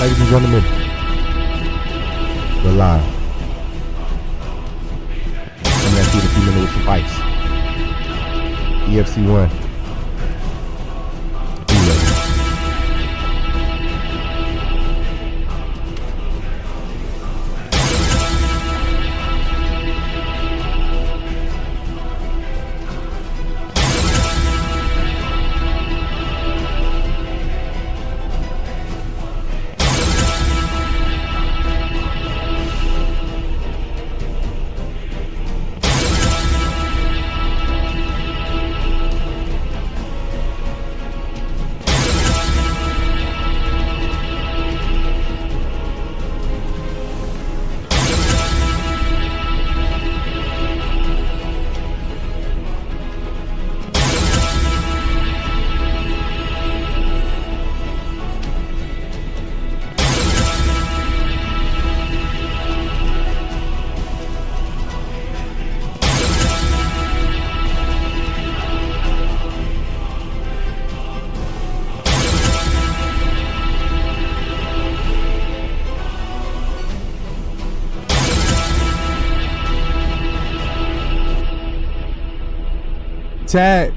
Ladies and gentlemen, we're live. Coming at you in a few minutes with some fights. EFC 1. Be ready. Chat.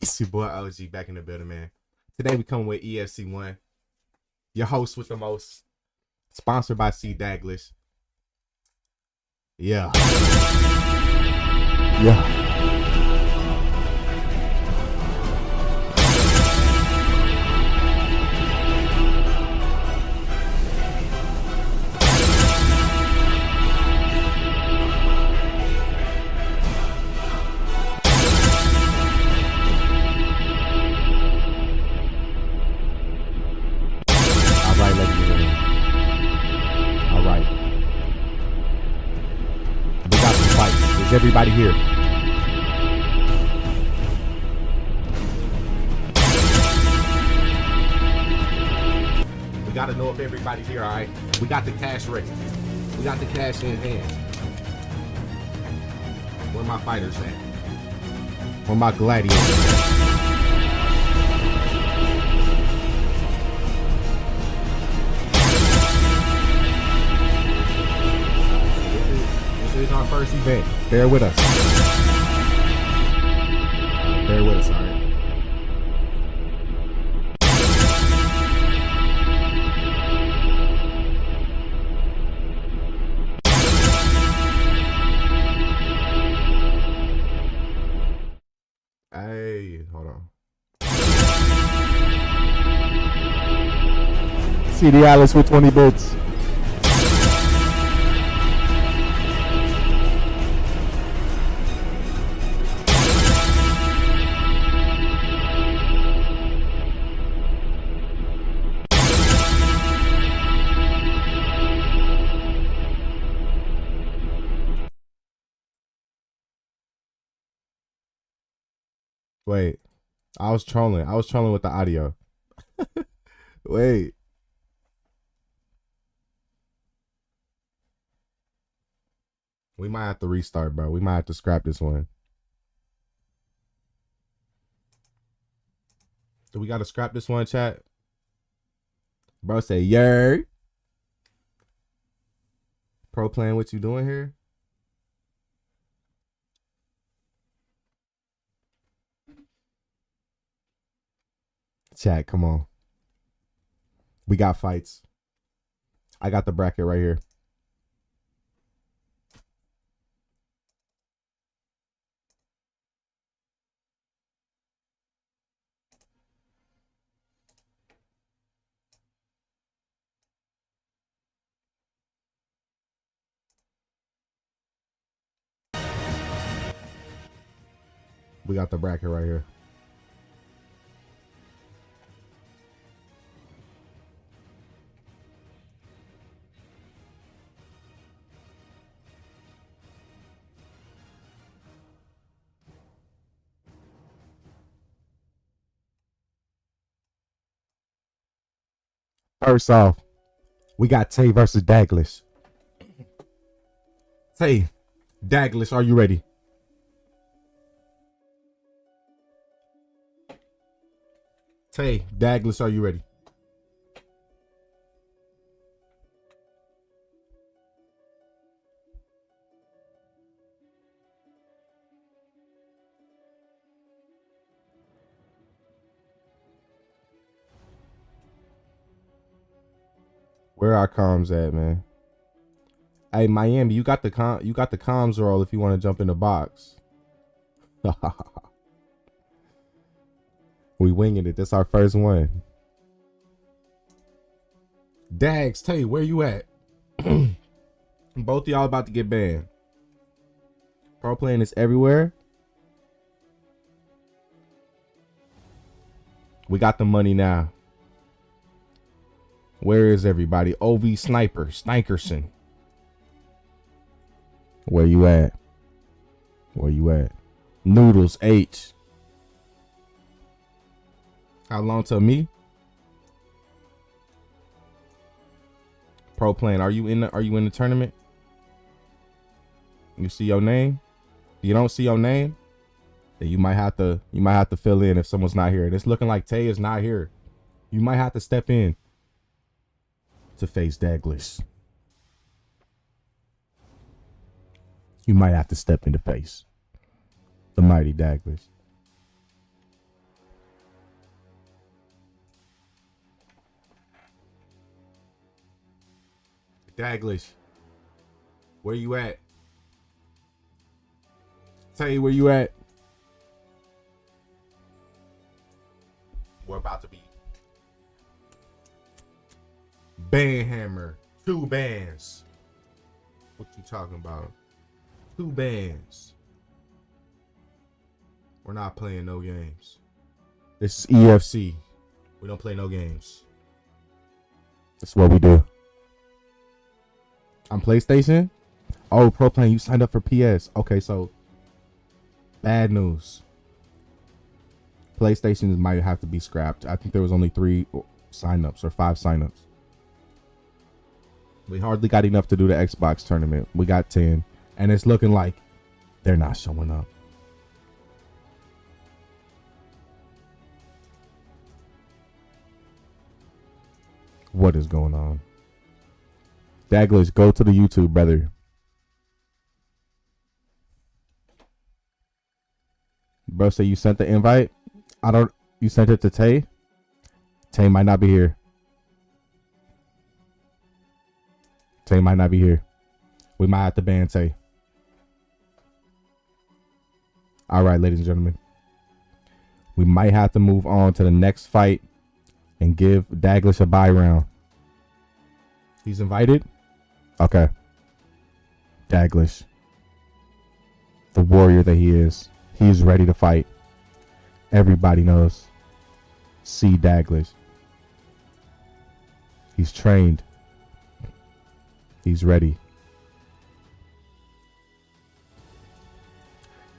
It's your boy OG back in the building, man. Today we come with EFC 1. Your host with the most. Sponsored by C. Daglish. Yeah. Yeah. Is everybody here? We gotta know if everybody's here, all right? We got the cash ready. We got the cash in hand. Where my fighters at? Where my gladiators at? This is our first event. Bear with us. Bear with us, all right? Hey, hold on. CD Alice with 20 bits. Wait, I was trolling. I was trolling with the audio. Wait. We might have to restart, bro. We might have to scrap this one. Do we got to scrap this one, chat? Bro say, yer. Pro Plan, what you doing here? Chat, come on. We got fights. I got the bracket right here. We got the bracket right here. First off, We got Tay versus Daglish. Tay, Daglish, are you ready? Tay, Daglish, are you ready? Where our comms at, man? Hey, Miami, you got the comms roll if you want to jump in the box. We winging it. This our first one. Dags, Tay, where you at? Both of y'all about to get banned. Pro playing is everywhere. We got the money now. Where is everybody? OV Sniper, Snikerson. Where you at? Where you at? Noodles H. How long till me? Pro playing. Are you in the tournament? You see your name? You don't see your name? Then you might have to fill in if someone's not here. And it's looking like Tay is not here. You might have to step in to face Daglish. You might have to step in to face the mighty Daglish. Daglish, where you at? Tay, where you at? We're about to be ban hammer. 2 bans. What you talking about? 2 bans. We're not playing no games. This is EFC. We don't play no games. That's what we do. On PlayStation? Oh, Pro Playing, you signed up for PS. Okay, so bad news. PlayStation might have to be scrapped. I think there was only 3 signups or 5 signups. We hardly got enough to do the Xbox tournament. We got 10. And it's looking like they're not showing up. What is going on? Daglish, go to the YouTube, brother. Bro, say you sent the invite? You sent it to Tay? Tay might not be here. Tay might not be here. We might have to ban Tay. All right, ladies and gentlemen. We might have to move on to the next fight and give Daglish a bye round. He's invited? Okay. Daglish, the warrior that he is, he's ready to fight. Everybody knows. See Daglish. He's trained. He's ready.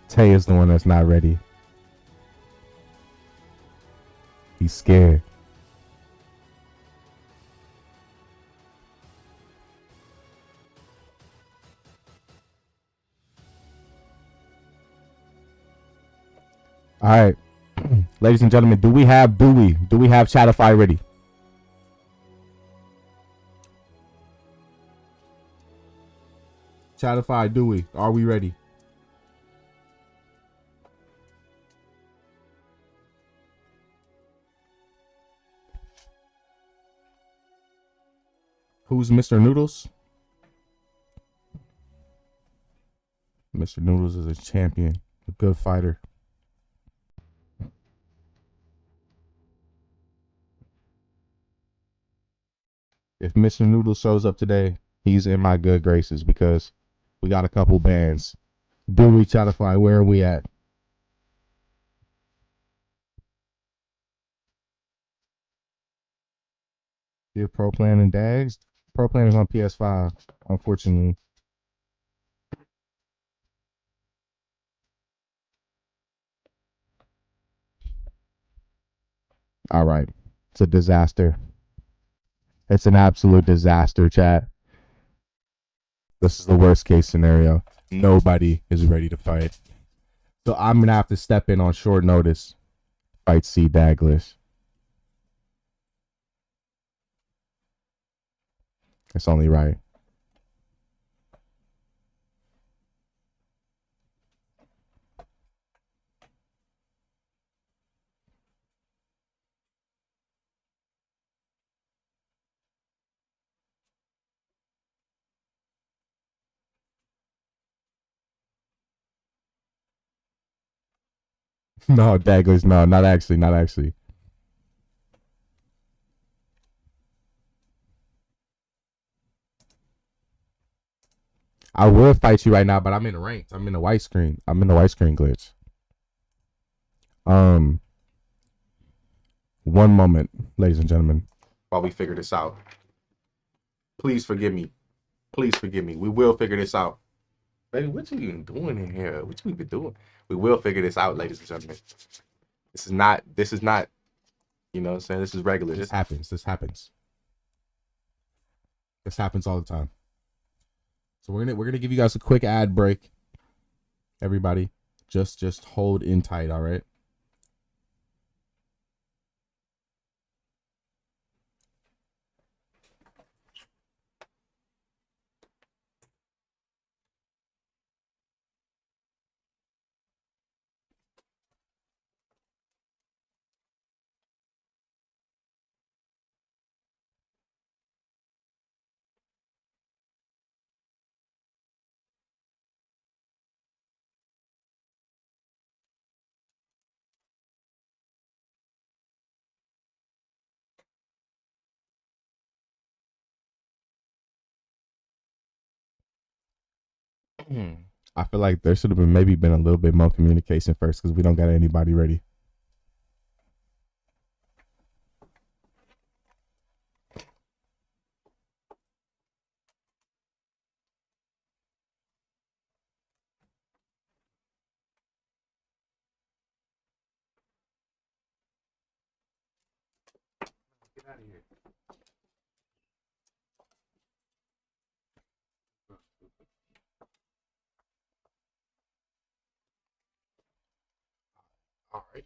Tay is the one that's not ready. He's scared. All right. Ladies and gentlemen, do we have Chatify ready? Chatify, Dewey, are we ready? Who's Mr. Noodles? Mr. Noodles is a champion, a good fighter. If Mr. Noodles shows up today, he's in my good graces because we got a couple bans. Dewey, Chatify, where are we at? Give Pro Plan and Dags. Pro Plan is on PS5, unfortunately. All right. It's a disaster. It's an absolute disaster, chat. This is the worst case scenario. Nobody is ready to fight. So I'm going to have to step in on short notice. Fight C. Daglish. It's only right. No, Daglish, no, not actually, not actually. I would fight you right now, but I'm in the ranked. I'm in the white screen. I'm in the white screen glitch. One moment, ladies and gentlemen, while we figure this out. Please forgive me. Please forgive me. We will figure this out. Baby, what you even doing in here? What you even doing? We will figure this out, ladies and gentlemen. This is not, you know what I'm saying? This is regular. This happens. This happens. This happens all the time. So we're gonna give you guys a quick ad break. Everybody, just hold in tight, all right? I feel like there should have been maybe been a little bit more communication first because we don't got anybody ready. Get out of here. All right.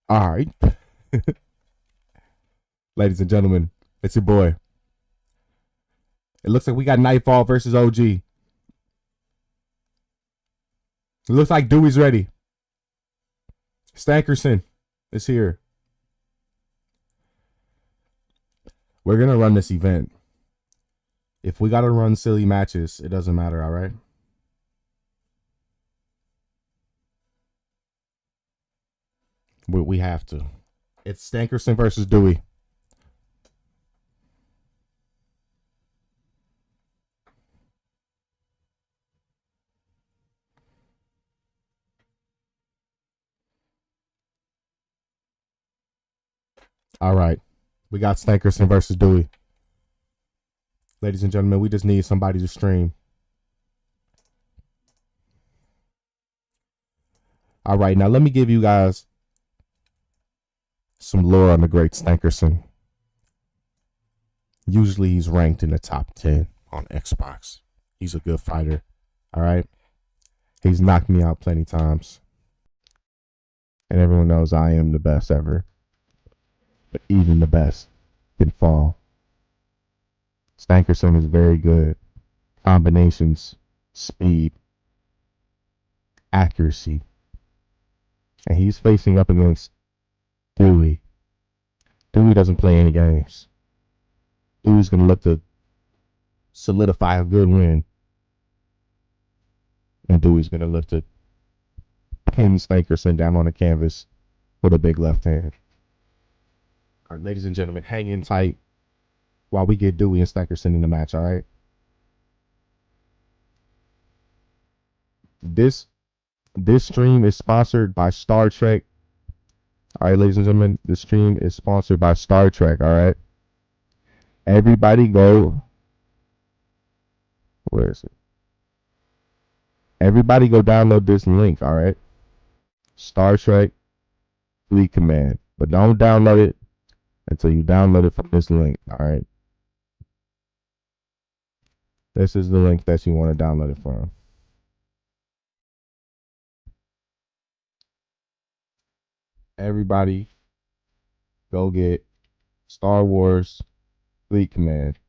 All right. Ladies and gentlemen, it's your boy. It looks like we got Nightfall versus OG. It looks like Dewey's ready. Stankerson is here. We're going to run this event. If we got to run silly matches, it doesn't matter, all right? We have to. It's Stankerson versus Dewey. All right. We got Stankerson versus Dewey. Ladies and gentlemen, we just need somebody to stream. All right. Now, let me give you guys some lore on the great Stankerson. Usually he's ranked in the top 10 on Xbox. He's a good fighter. All right. He's knocked me out plenty times. And everyone knows I am the best ever. But even the best can fall. Stankerson is very good. Combinations, speed, accuracy. And he's facing up against Dewey. Dewey doesn't play any games. Dewey's going to look to solidify a good win. And Dewey's going to look to pin Stankerson down on the canvas with a big left hand. All right, ladies and gentlemen, hang in tight while we get Dewey and Stankerson in the match, all right? This stream is sponsored by Star Trek. All right, ladies and gentlemen, this stream is sponsored by Star Trek, all right? Everybody go. Where is it? Everybody go download this link, all right? Star Trek Fleet Command. But don't download it until you download it from this link. All right. This is the link that you want to download it from. Everybody, go get Star Wars Fleet Command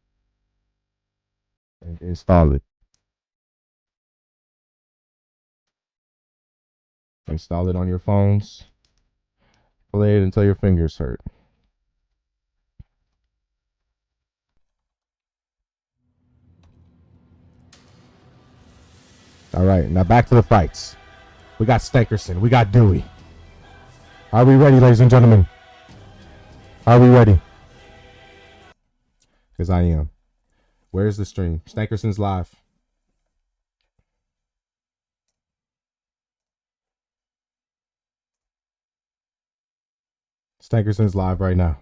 and install it. Install it on your phones. Play it until your fingers hurt. All right, now back to the fights. We got Stankerson. We got Dewey. Are we ready, ladies and gentlemen? Are we ready? Because I am. Where's the stream? Stankerson's live. Stankerson's live right now.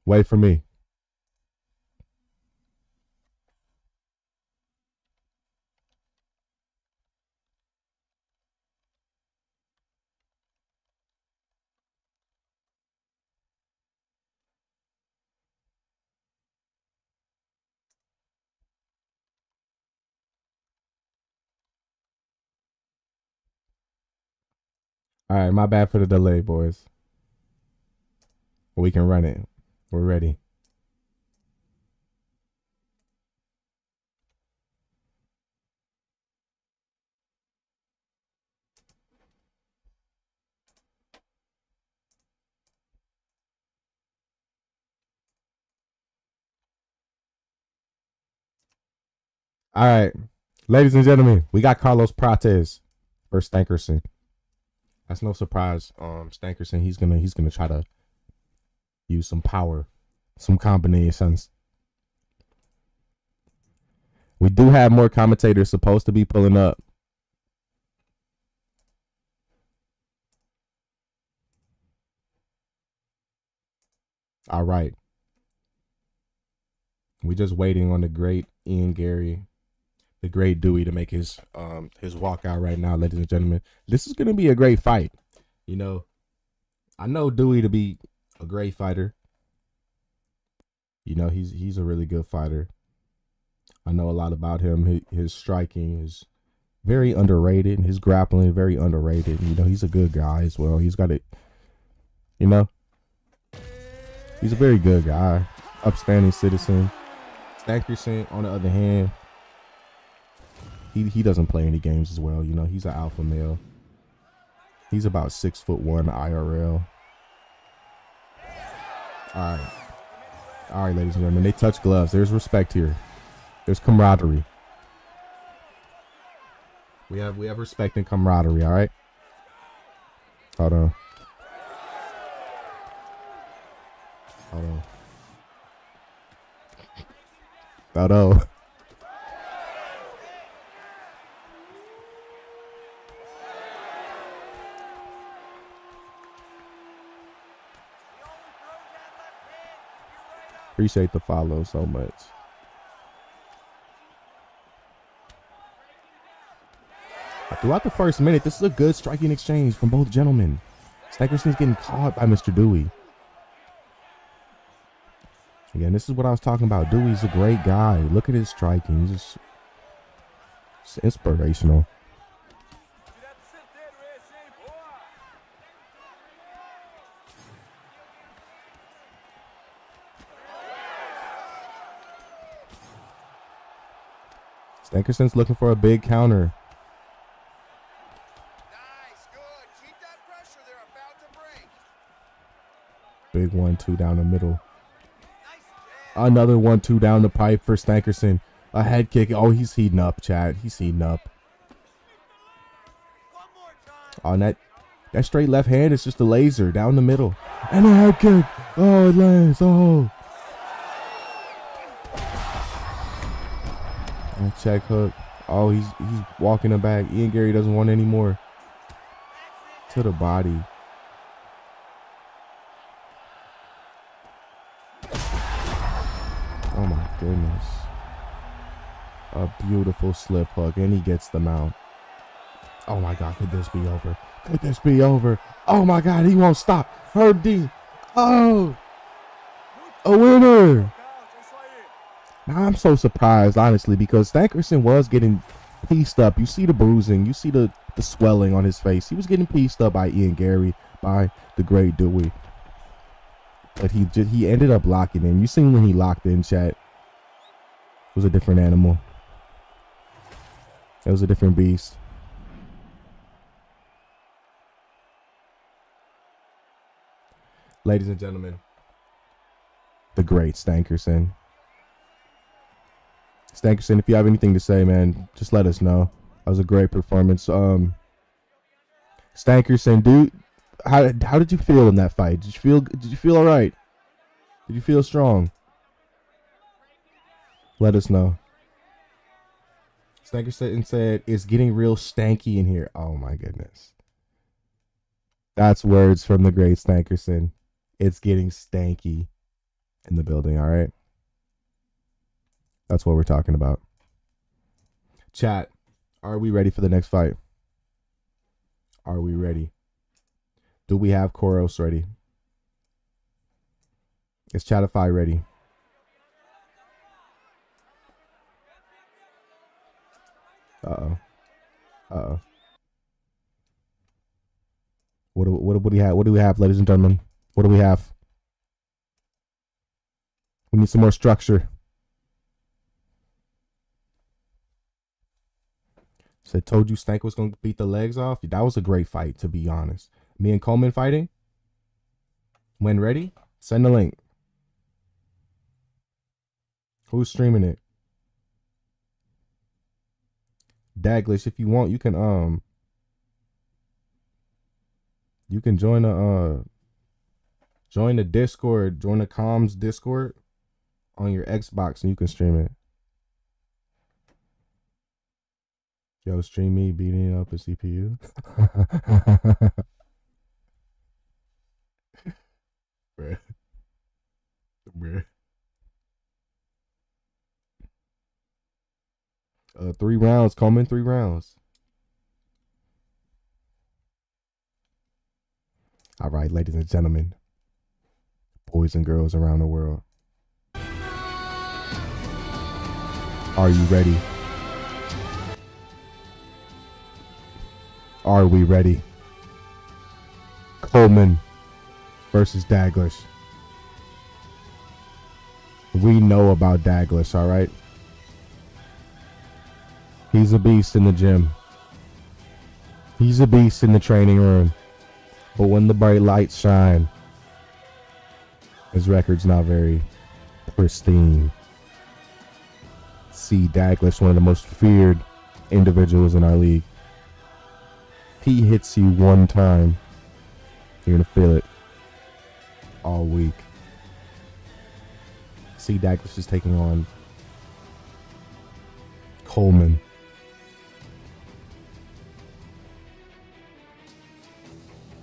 Wait for me. All right, my bad for the delay, boys. We can run it. We're ready. All right, ladies and gentlemen, we got Carlos Prates versus Stankerson. That's no surprise. Stankerson, he's gonna try to use some power, some combinations. We do have more commentators supposed to be pulling up. All right. We just waiting on the great Ian Gary, the great Dewey to make his walkout right now, ladies and gentlemen. This is gonna be a great fight. You know, I know Dewey to be a great fighter. You know, he's a really good fighter. I know a lot about him. His striking is very underrated. His grappling is very underrated. You know, he's a good guy as well. He's got it. You know, he's a very good guy, upstanding citizen. Stankerson, on the other hand, he doesn't play any games as well. You know, he's an alpha male. He's about 6'1" IRL. All right, ladies and gentlemen. They touch gloves. There's respect here. There's camaraderie. We have respect and camaraderie. All right. Hold on. Appreciate the follow so much. Throughout the first minute, this is a good striking exchange from both gentlemen. Stankerson's getting caught by Mr. Dewey. Again, this is what I was talking about. Dewey's a great guy. Look at his striking. He's just inspirational. Stankerson's looking for a big counter. Nice, good. Keep that pressure they're about to Big bring. 1-2 down the middle. Another 1-2 down the pipe for Stankerson. A head kick. Oh, he's heating up, Chad. He's heating up. On that straight left hand is just a laser down the middle. And a head kick. Oh, it lands. Oh. And check hook. Oh, he's walking it back. Ian Gary doesn't want any more. To the body. Oh my goodness. A beautiful slip hook, and he gets the mount. Oh my God, could this be over? Could this be over? Oh my God, he won't stop. Herb D. Oh, a winner. Now I'm so surprised, honestly, because Stankerson was getting pieced up. You see the bruising, you see the swelling on his face. He was getting pieced up by Ian Gary, by the great Dewey. But he ended up locking in. You seen when he locked in, chat. It was a different animal. It was a different beast. Ladies and gentlemen, the great Stankerson. Stankerson, if you have anything to say, man, just let us know. That was a great performance. Stankerson, dude, how did you feel in that fight? Did you feel all right? Did you feel strong? Let us know. Stankerson said, "It's getting real stanky in here." Oh my goodness. That's words from the great Stankerson. It's getting stanky in the building, all right? That's what we're talking about. Chat, are we ready for the next fight? Are we ready? Do we have Koros ready? Is Chatify ready? Uh-oh. Uh-oh. What do we have? What do we have, ladies and gentlemen? What do we have? We need some more structure. Said, told you Stank was going to beat the legs off. That was a great fight, to be honest. Me and Coleman fighting. When ready, send the link. Who's streaming it? Daglish, if you want, you can join the Discord, join the comms Discord on your Xbox, and you can stream it. Yo, stream me beating up a CPU. Bruh. Bruh. 3 rounds, Coleman, 3 rounds. All right, ladies and gentlemen, boys and girls around the world, are you ready? Are we ready? Coleman versus Daglish. We know about Daglish, all right? He's a beast in the gym. He's a beast in the training room. But when the bright lights shine, his record's not very pristine. See, Daglish, one of the most feared individuals in our league. He hits you one time, you're gonna feel it all week. See, Daglish is taking on Coleman.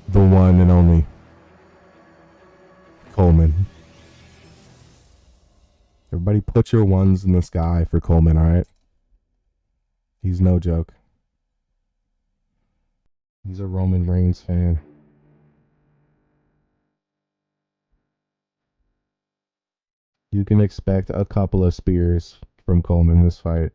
The one and only Coleman. Everybody put your ones in the sky for Coleman, alright? He's no joke. He's a Roman Reigns fan. You can expect a couple of spears from Coleman this fight.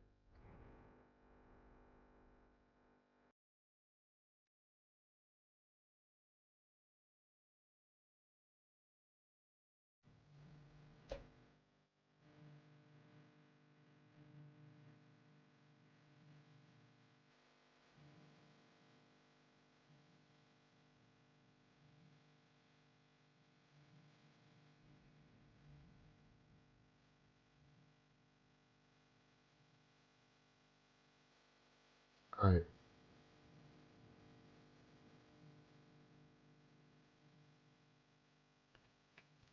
All right.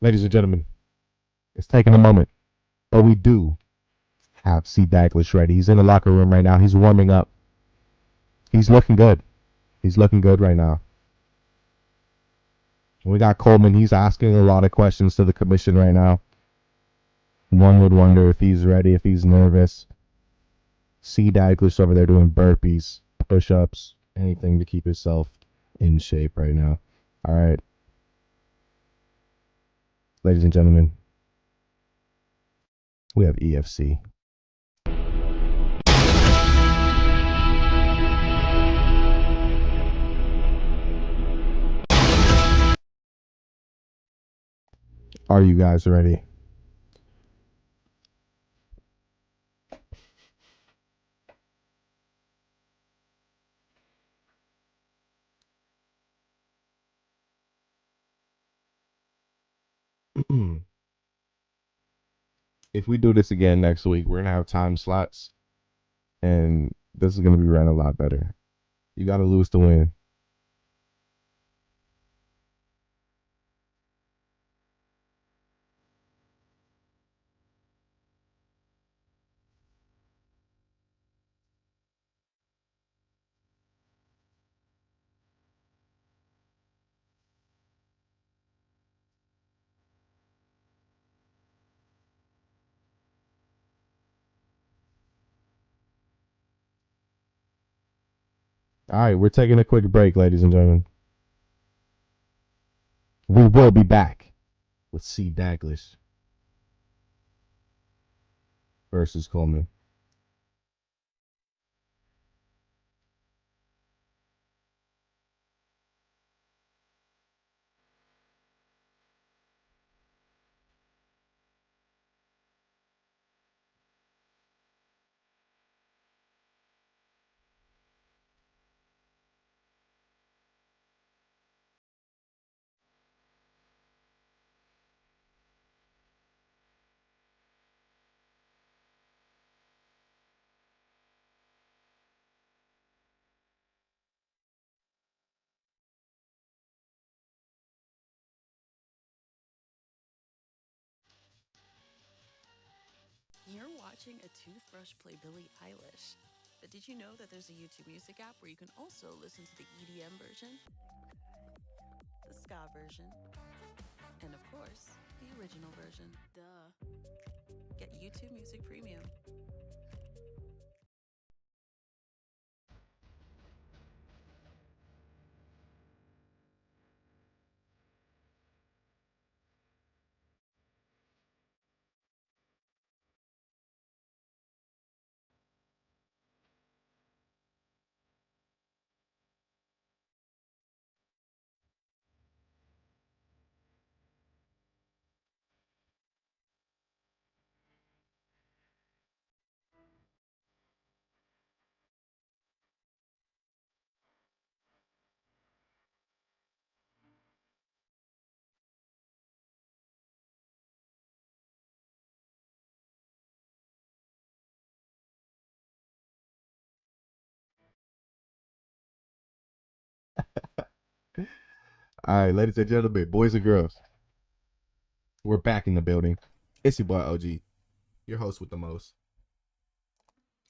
Ladies and gentlemen, it's taking a moment, but we do have C. Daglish ready. He's in the locker room right now. He's warming up. He's looking good. He's looking good right now. We got Coleman. He's asking a lot of questions to the commission right now. One would wonder if he's ready, if he's nervous. C. Daglish over there doing burpees, push-ups, anything to keep himself in shape right now. All right, ladies and gentlemen, we have EFC. Are you guys ready? If we do this again next week, we're gonna have time slots, and this is gonna be ran a lot better. You gotta lose to win. All right, we're taking a quick break, ladies and gentlemen. We will be back with C. Daglish versus Coleman. You're watching a toothbrush play Billie Eilish. But did you know that there's a YouTube Music app where you can also listen to the EDM version, the ska version, and of course, the original version? Duh. Get YouTube Music Premium. All right, ladies and gentlemen, boys and girls, we're back in the building. It's your boy OG, your host with the most.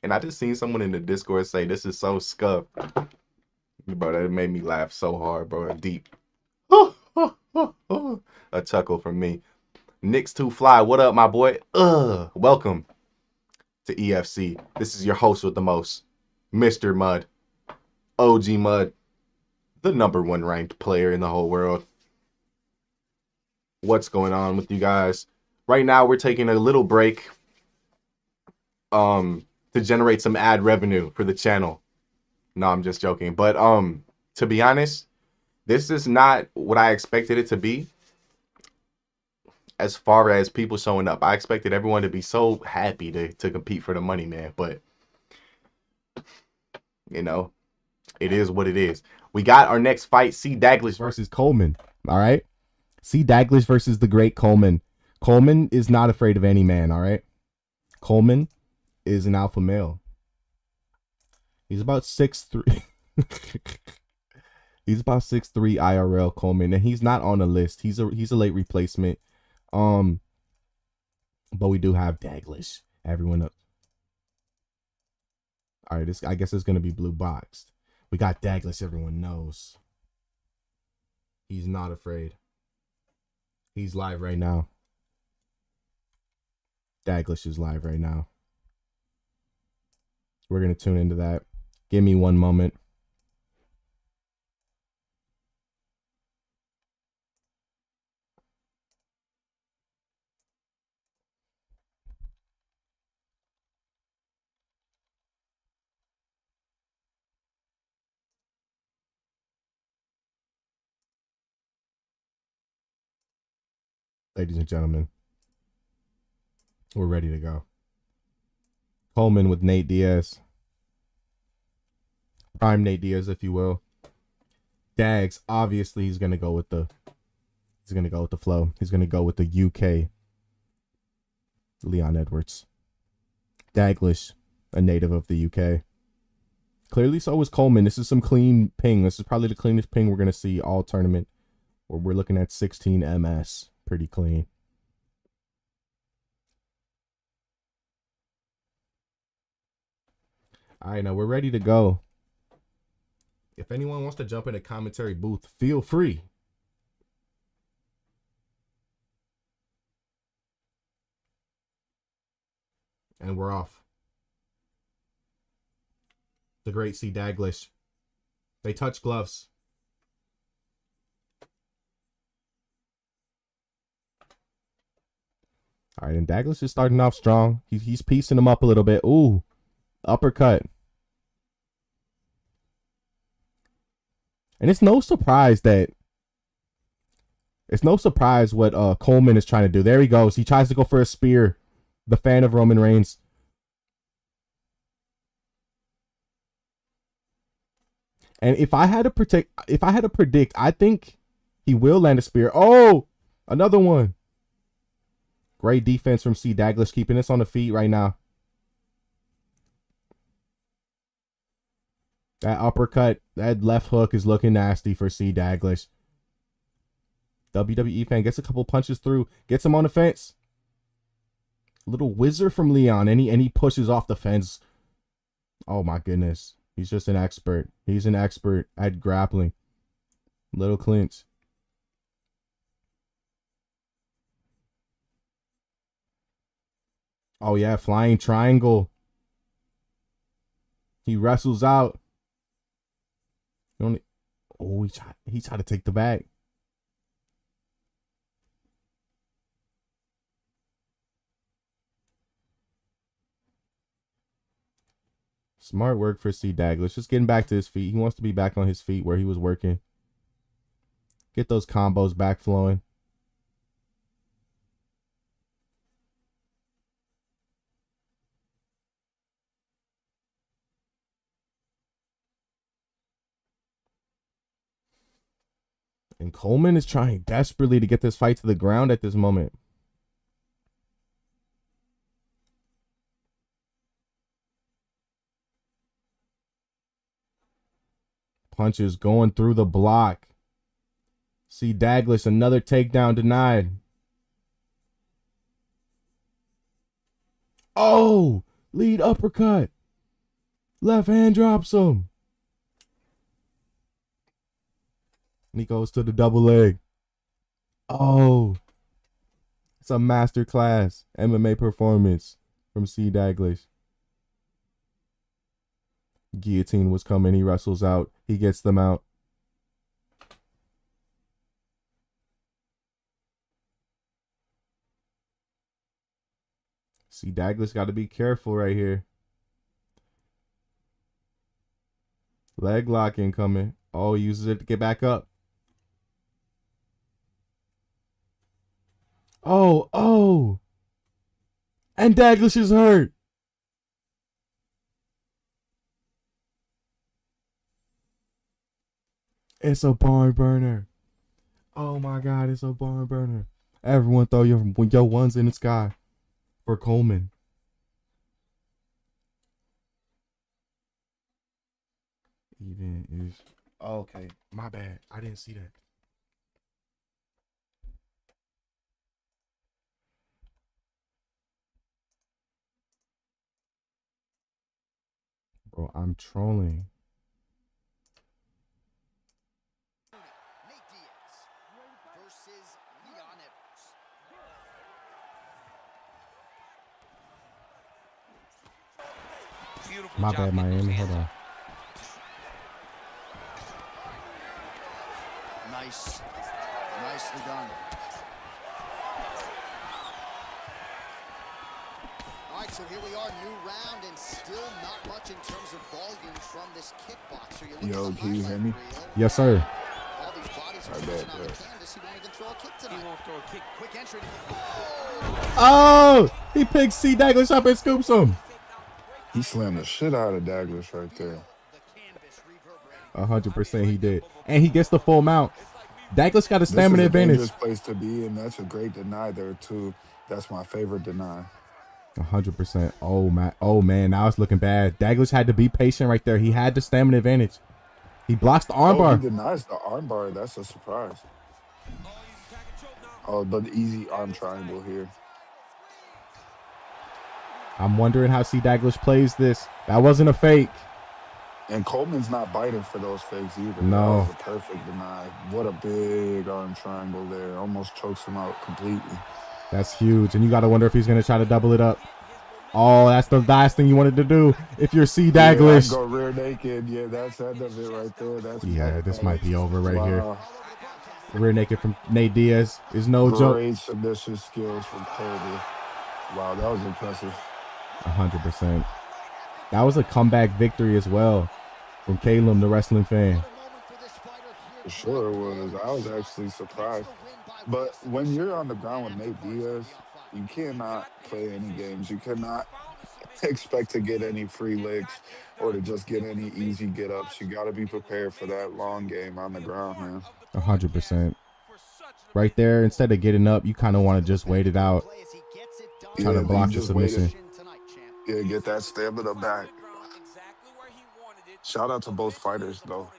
And I just seen someone in the Discord say, "This is so scuffed." Bro, that made me laugh so hard, bro. Deep. A chuckle from me. Nick's too fly. What up, my boy? Welcome to EFC. This is your host with the most, Mr. Mud, OG Mud, the #1 ranked player in the whole world. What's going on with you guys? Right now, we're taking a little break to generate some ad revenue for the channel. No, I'm just joking. But to be honest, this is not what I expected it to be. As far as people showing up, I expected everyone to be so happy to compete for the money, man. But you know, it is what it is. We got our next fight: C. Daglish versus Coleman. All right, C. Daglish versus the great Coleman. Coleman is not afraid of any man. All right, Coleman is an alpha male. He's about 6'3". He's about 6'3" IRL Coleman, and he's not on the list. He's a late replacement. But we do have Daglish. Everyone up. All right, this I guess it's gonna be blue boxed. We got Daglish. Everyone knows. He's not afraid. He's live right now. Daglish is live right now. We're gonna tune into that. Give me one moment. ladies and gentlemen. We're ready to go. Coleman with Nate Diaz. Prime Nate Diaz, if you will. Dags, obviously he's gonna go with the flow. He's gonna go with the UK Leon Edwards. Daglish, a native of the UK. Clearly so is Coleman. This is some clean ping. This is probably the cleanest ping we're gonna see all tournament. Where we're looking at 16 MS. Pretty clean. All right, now we're ready to go. If anyone wants to jump in the commentary booth, feel free. And we're off. The great C. Daglish. They touch gloves. All right, and Daglish is starting off strong. He's piecing him up a little bit. Ooh, uppercut. And it's no surprise what Coleman is trying to do. There he goes. He tries to go for a spear. The fan of Roman Reigns. And if I had to predict, I think he will land a spear. Oh, another one. Great defense from C. Daglish, keeping us on the feet right now. That uppercut, that left hook is looking nasty for C. Daglish. WWE fan gets a couple punches through, gets him on the fence. Little whizzer from Leon, and he pushes off the fence. Oh my goodness. He's just an expert. He's an expert at grappling. Little clinch. Oh yeah, flying triangle. He wrestles out. Oh, he tried to take the bag. Smart work for C. Daglish. Just getting back to his feet. He wants to be back on his feet where he was working. Get those combos back flowing. And Coleman is trying desperately to get this fight to the ground at this moment. Punches going through the block. See Daglish, another takedown denied. Oh, lead uppercut. Left hand drops him. And he goes to the double leg. Oh, it's a masterclass MMA performance from C. Daglish. Guillotine was coming. He wrestles out. He gets them out. See, Daglish got to be careful right here. Leg lock incoming. Oh, he uses it to get back up. Oh. And Daglish is hurt. It's a barn burner. Oh my God, it's a barn burner. Everyone throw your ones in the sky for Coleman. Even is... Oh, okay, my bad. I didn't see that. Bro, I'm trolling. Nate Diaz versus Leon Edwards. Beautiful My job bad, getting those Miami. hands Hold on. up. Nicely done. All right, so here we are, new round, and still not much in terms of volume from this kickboxer. Yo, can you hear me? Yes, sir. All these bodies I Tension bet on the that. canvas. He won't even throw a kick He tonight. won't throw a kick. Quick entry. Oh, he picks C. Daglish up and scoops him. He slammed the shit out of Douglas right there. Feel the canvas reverberating. 100% he did. And he gets the full mount. Daglish got a This is stamina a advantage. dangerous place to be, and that's a great deny there too. That's my favorite deny. 100%. Oh man, now it's looking bad. Daglish had to be patient right there. He had the stamina advantage. He blocks the Oh, he armbar. denies the armbar. That's a surprise. Oh, but easy arm triangle here. I'm wondering how C. Daglish plays this. That wasn't a fake. And Coleman's not biting for those fakes either. That was No, a perfect deny. What a big arm triangle there. Almost chokes him out completely. that's huge. And you got to wonder if he's going to try to double it up. Oh, that's the last thing you wanted to do if you're C. Yeah, I'd Daglish. go rear naked. Yeah, that's end of it right there. That's Yeah, this might be over right here. wow. Rear naked from Nate Diaz is no joke. Great submission skills from Colby. Wow, that was impressive. 100%. That was a comeback victory as well from Caleb, the wrestling fan. For sure it was. I was actually surprised. But when you're on the ground with Nate Diaz, you cannot play any games. You cannot expect to get any free licks or to just get any easy get ups. You got to be prepared for that long game on the ground, man. 100%. Right there, instead of getting up, you kind of want to just wait it out. Try to Yeah, you block the just waited. submission. Yeah, get that stamina back. Shout out to both fighters, though.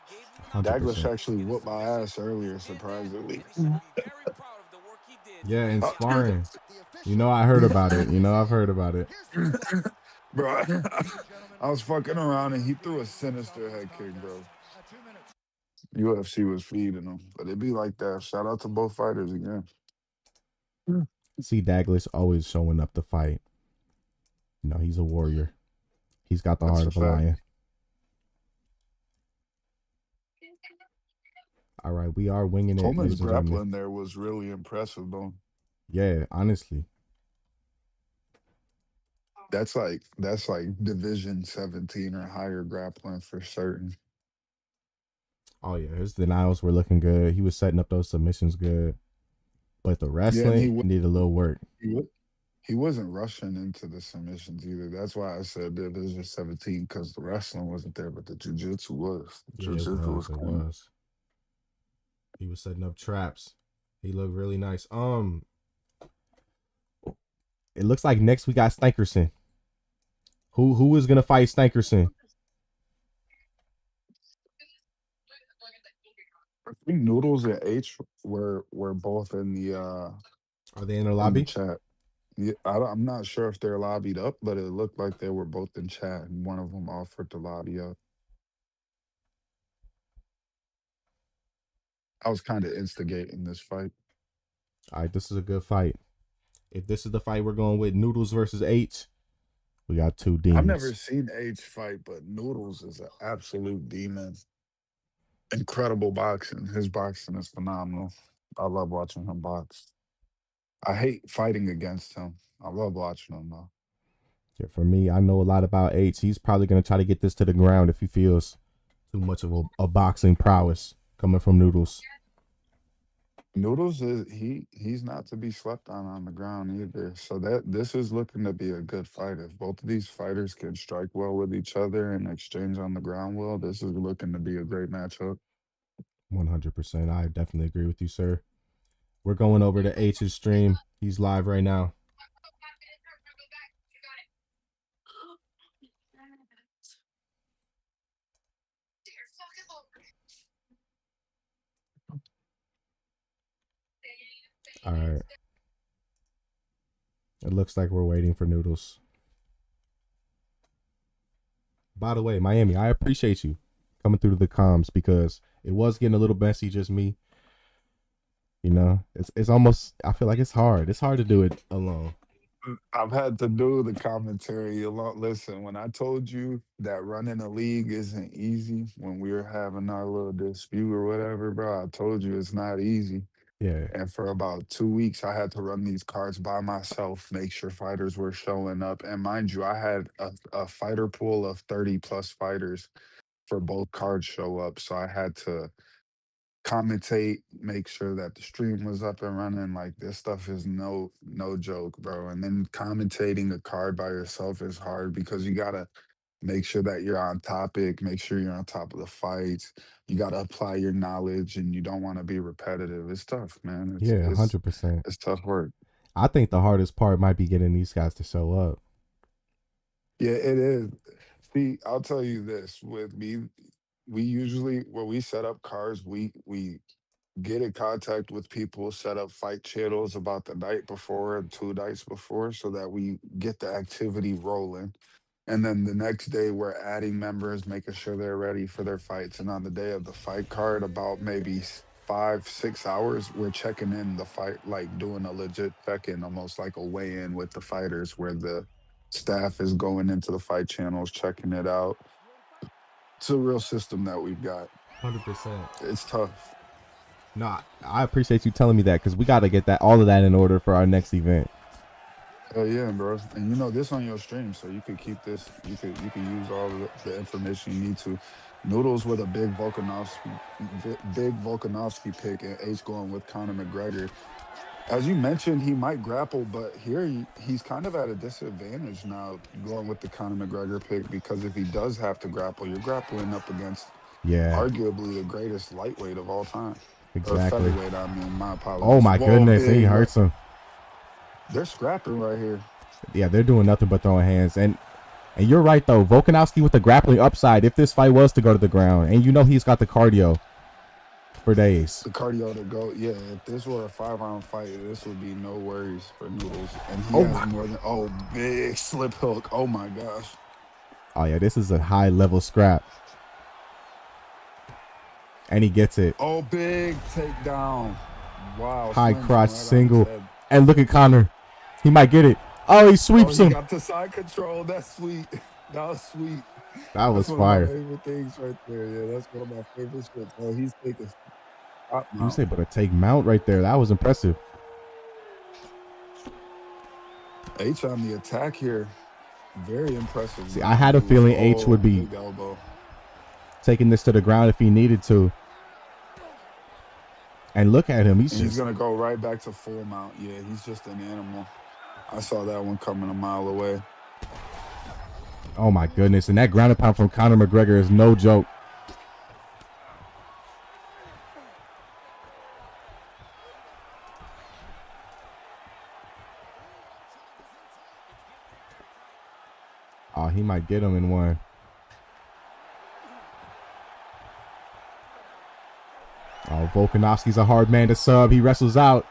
Daglish 100%. actually whooped my ass earlier, surprisingly. Yeah, and Uh, sparring. You know, I heard about it. You know, I've heard about it. bro, I was fucking around and he threw a sinister head kick, bro. UFC was feeding him, but it be like that. Shout out to both fighters again. See Daglish always showing up to fight. You know, he's a warrior. He's got the That's heart a of a fact. lion. All right, we are winging it, Coleman's ladies and gentlemen. grappling there was really impressive, though. Yeah, honestly. That's like Division 17 or higher grappling for certain. Oh yeah, his denials were looking good. He was setting up those submissions good, but the Yeah, and wrestling needed a little work. he, he wasn't rushing into the submissions either. That's why I said Division 17 because the wrestling wasn't there, but the jiu-jitsu was. Yeah, it Jiu-jitsu was was. It clean. was. He was setting up traps. He looked really nice. It looks like next we got Stankerson. Who is gonna fight Stankerson? I think Noodles and H were both Are they in the in the lobby? chat. Yeah, I'm not sure if they're lobbied up, but it looked like they were both in chat, and one of them offered to lobby up. I was kind of instigating this fight. All right, this is a good fight. If this is the fight we're going with, Noodles versus H, we got two I've never demons. seen H fight, but Noodles is an absolute demon. Incredible boxing. His boxing is phenomenal. I love watching him box. I hate fighting against him. I love watching him though. Yeah, for me, I know a lot about H. He's probably gonna try to get this to the ground if he feels too much of a boxing prowess coming from Noodles. Noodles is he's not to be slept on the ground either. So that this is looking to be a good fight. If both of these fighters can strike well with each other and exchange on the ground well, this is looking to be a great matchup. 100%. I definitely agree with you, sir. We're going over to H's stream. He's live right now. All right. It looks like we're waiting for Noodles. By the way, Miami, I appreciate you coming through the comms because it was getting a little messy, just me. You know, it's almost, I feel like it's hard. It's hard to do it alone. I've had to do the commentary a lot. Listen, when I told you that running a league isn't easy, when we were having our little dispute or whatever, bro, I told you it's not easy. Yeah. And for about 2 weeks, I had to run these cards by myself, make sure fighters were showing up. And mind you, I had a fighter pool of 30 plus fighters for both cards show up. So I had to commentate, make sure that the stream was up and running. Like this stuff is no joke, bro. And then commentating a card by yourself is hard because you gotta make sure that you're on topic, make sure you're on top of the fights. You gotta apply your knowledge, and you don't want to be repetitive. It's tough, man. Yeah, 100%. It's tough work. I think the hardest part might be getting these guys to show up. Yeah, it is. See, I'll tell you this: with me, we usually when we set up cards, we get in contact with people, set up fight channels about the night before and 2 nights before, so that we get the activity rolling. And then the next day, we're adding members, making sure they're ready for their fights. And on the day of the fight card, about maybe 5, 6 hours, we're checking in the fight, like doing a legit check in, almost like a weigh in with the fighters, where the staff is going into the fight channels, checking it out. It's a real system that we've got. 100%. It's tough. No, I appreciate you telling me that because we got to get all of that in order for our next event. Oh yeah, bro. And you know this on your stream, so you could keep this. You could use all of the information you need to. Noodles with a big Volkanovski pick, and H going with Conor McGregor. As you mentioned, he might grapple, but here he's kind of at a disadvantage now going with the Conor McGregor pick, because if he does have to grapple, you're grappling up against arguably the greatest lightweight of all time. Exactly. Or featherweight, I mean, my apologies. Oh my goodness, he hurts him. They're scrapping right here. Yeah, they're doing nothing but throwing hands. And you're right, though. Volkanovski with the grappling upside, if this fight was to go to the ground, and you know he's got the cardio for days. The cardio to go, yeah. If this were a 5-round fight, this would be no worries for Noodles. And he has more than, big slip hook. Oh my gosh. Oh yeah, this is a high-level scrap. And he gets it. Oh, big takedown. Wow. High crotch single. And look at Conor. He might get it. Oh, he sweeps him. He got the side control. That's sweet. That was sweet. That was that's fire. One of my favorite things right there. Yeah, that's one of my favorite shits. Oh, he's taking. You say, but a take mount right there. That was impressive. H on the attack here. Very impressive. See, I had a feeling H would be taking this to the ground if he needed to. And look at him. He's going to go right back to full mount. Yeah, he's just an animal. I saw that one coming a mile away. Oh, my goodness. And that ground and pound from Conor McGregor is no joke. Oh, he might get him in one. Oh, Volkanovski's a hard man to sub. He wrestles out.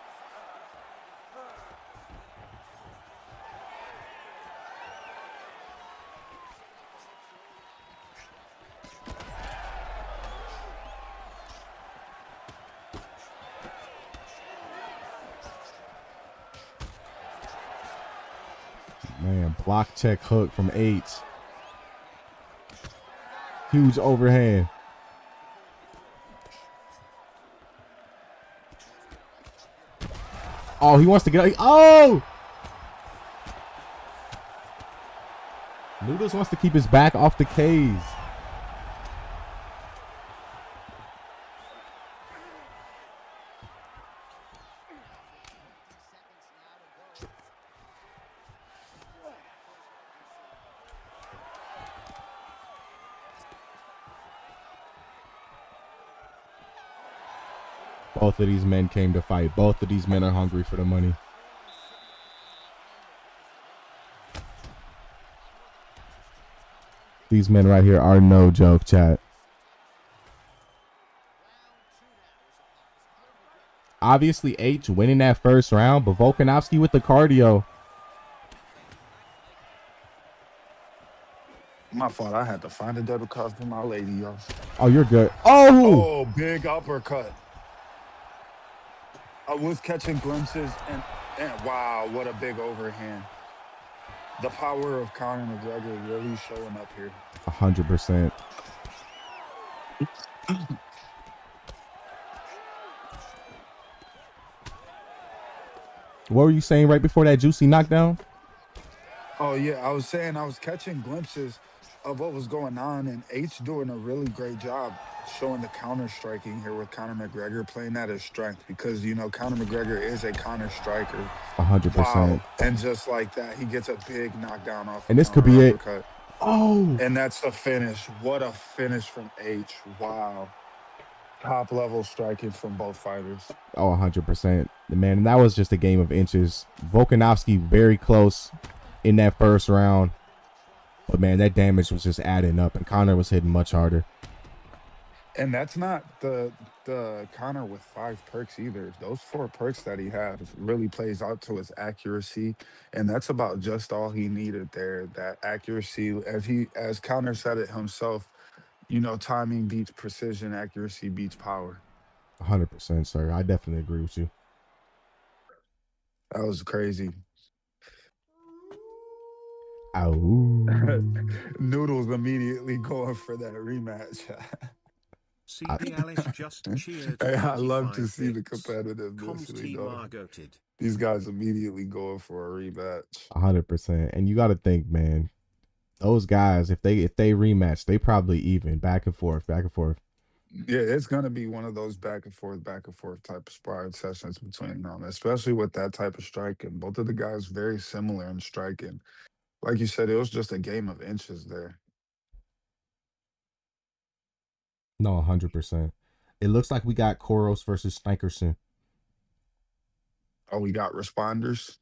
Man, block check hook from H. Huge overhand. Oh, he wants to get out. Oh! Noodles wants to keep his back off the K's. Both of these men came to fight. Both of these men are hungry for the money. These men right here are no joke, chat. Obviously, H winning that first round, but Volkanovski with the cardio. My fault. I had to find a debit card for my lady, yo. Oh, you're good. Oh! Oh, big uppercut. I was catching glimpses, and wow, what a big overhand. The power of Conor McGregor really showing up here. 100%. What were you saying right before that juicy knockdown? Oh, yeah, I was catching glimpses of what was going on, and H doing a really great job showing the counter striking here with Conor McGregor, playing at his strength because Conor McGregor is a counter striker. hundred Wow. percent. And just like that, he gets a big knockdown off a And this could counter be it. uppercut. Oh, And that's the finish. What a finish from H. Wow. Top level striking from both fighters. oh, 100%. Man, and that was just a game of inches. Volkanovski very close in that first round. But man, that damage was just adding up, and Conor was hitting much harder. And that's not the Conor with 5 perks either. Those 4 perks that he had really plays out to his accuracy, and that's about just all he needed there. That accuracy, as Conor said it himself, timing beats precision, accuracy beats power. 100%, sir. I definitely agree with you. That was crazy. Ow. Noodles immediately going for that rematch. I, CB Alice just cheered Hey, I love to 25 see the bits. competitiveness. Comms team are goated. These guys immediately going for a rematch. 100%. And you got to think, man, those guys, if they rematch, they probably even back and forth, back and forth. Yeah, it's gonna be one of those back and forth type of sparring sessions between them, especially with that type of striking. Both of the guys very similar in striking. Like you said, it was just a game of inches there. No, 100%. It looks like we got Koros versus Snikerson. Oh, we got responders.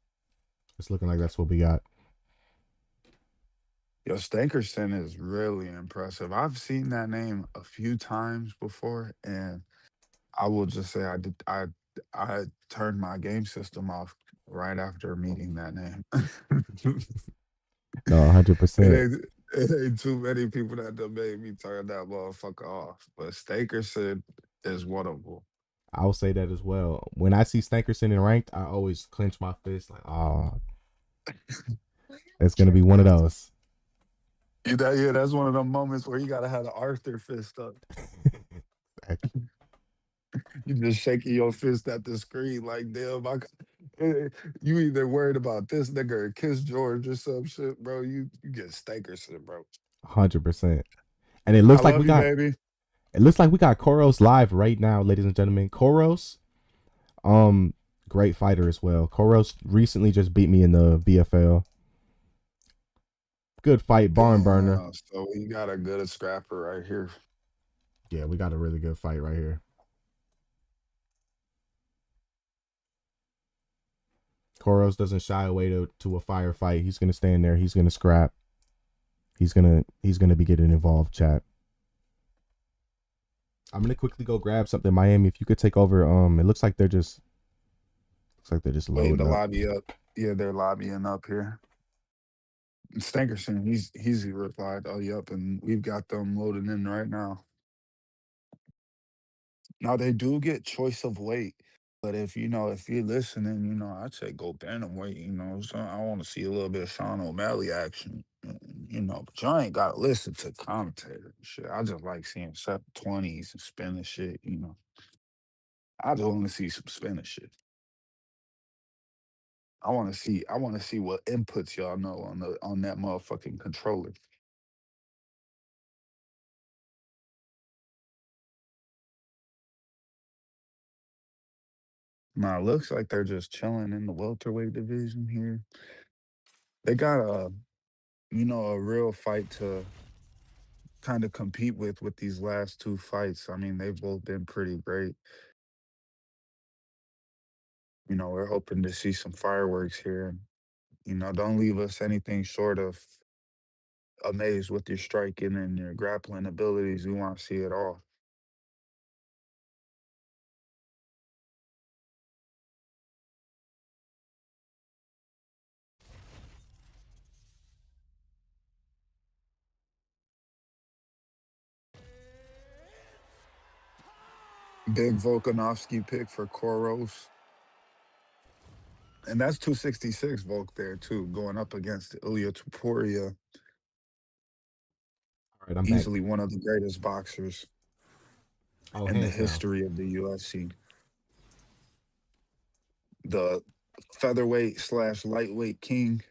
It's looking like that's what we got. Yo, Stankerson is really impressive. I've seen that name a few times before, and I will just say I turned my game system off right after meeting that name. No, It 100%. ain't too many people that done made me turn that motherfucker off. But Stankerson is one of them. I'll say that as well. When I see Stankerson in ranked, I always clench my fist like, oh, it's gonna be one of those. Yeah, that's one of them moments where you gotta have the Arthur fist up. You just shaking your fist at the screen like, damn, you either worried about this nigga or Kiss George or some shit, bro. You get Stankerson, bro. 100%. And it I looks like we love you, got baby. Koros live right now, ladies and gentlemen. Koros, great fighter as well. Koros recently just beat me in the BFL. Good fight, barn burner. Damn, so we got a good scrapper right here. Yeah, we got a really good fight right here. Koros doesn't shy away to a firefight. He's gonna stand there. He's gonna scrap. He's gonna be getting involved, chat. I'm gonna quickly go grab something. Miami, if you could take over. It looks like they're just Waiting to loading up. lobby up. Yeah, they're lobbying up here. Stankerson, he's replied, oh, yep, and we've got them loading in right now. Now they do get choice of weight, but if you're listening, I'd say go bantamweight. So I want to see a little bit of Sean O'Malley action. But you ain't gotta listen to commentators and shit. I just like seeing 720s and spinning shit. I just want to see some spinning shit. I want to see what inputs y'all know on that motherfucking controller. Now it looks like they're just chilling in the welterweight division here. They got a real fight to kind of compete with these last 2 fights. I mean, they've both been pretty great. We're hoping to see some fireworks here. Don't leave us anything short of amazed with your striking and your grappling abilities. We want to see it all. Big Volkanovski pick for Koros. And that's 266 Volk there too, going up against Ilya Tuporia, All right, I'm back. easily one of the greatest boxers Oh, in the hands down. history of the UFC. The featherweight slash lightweight king.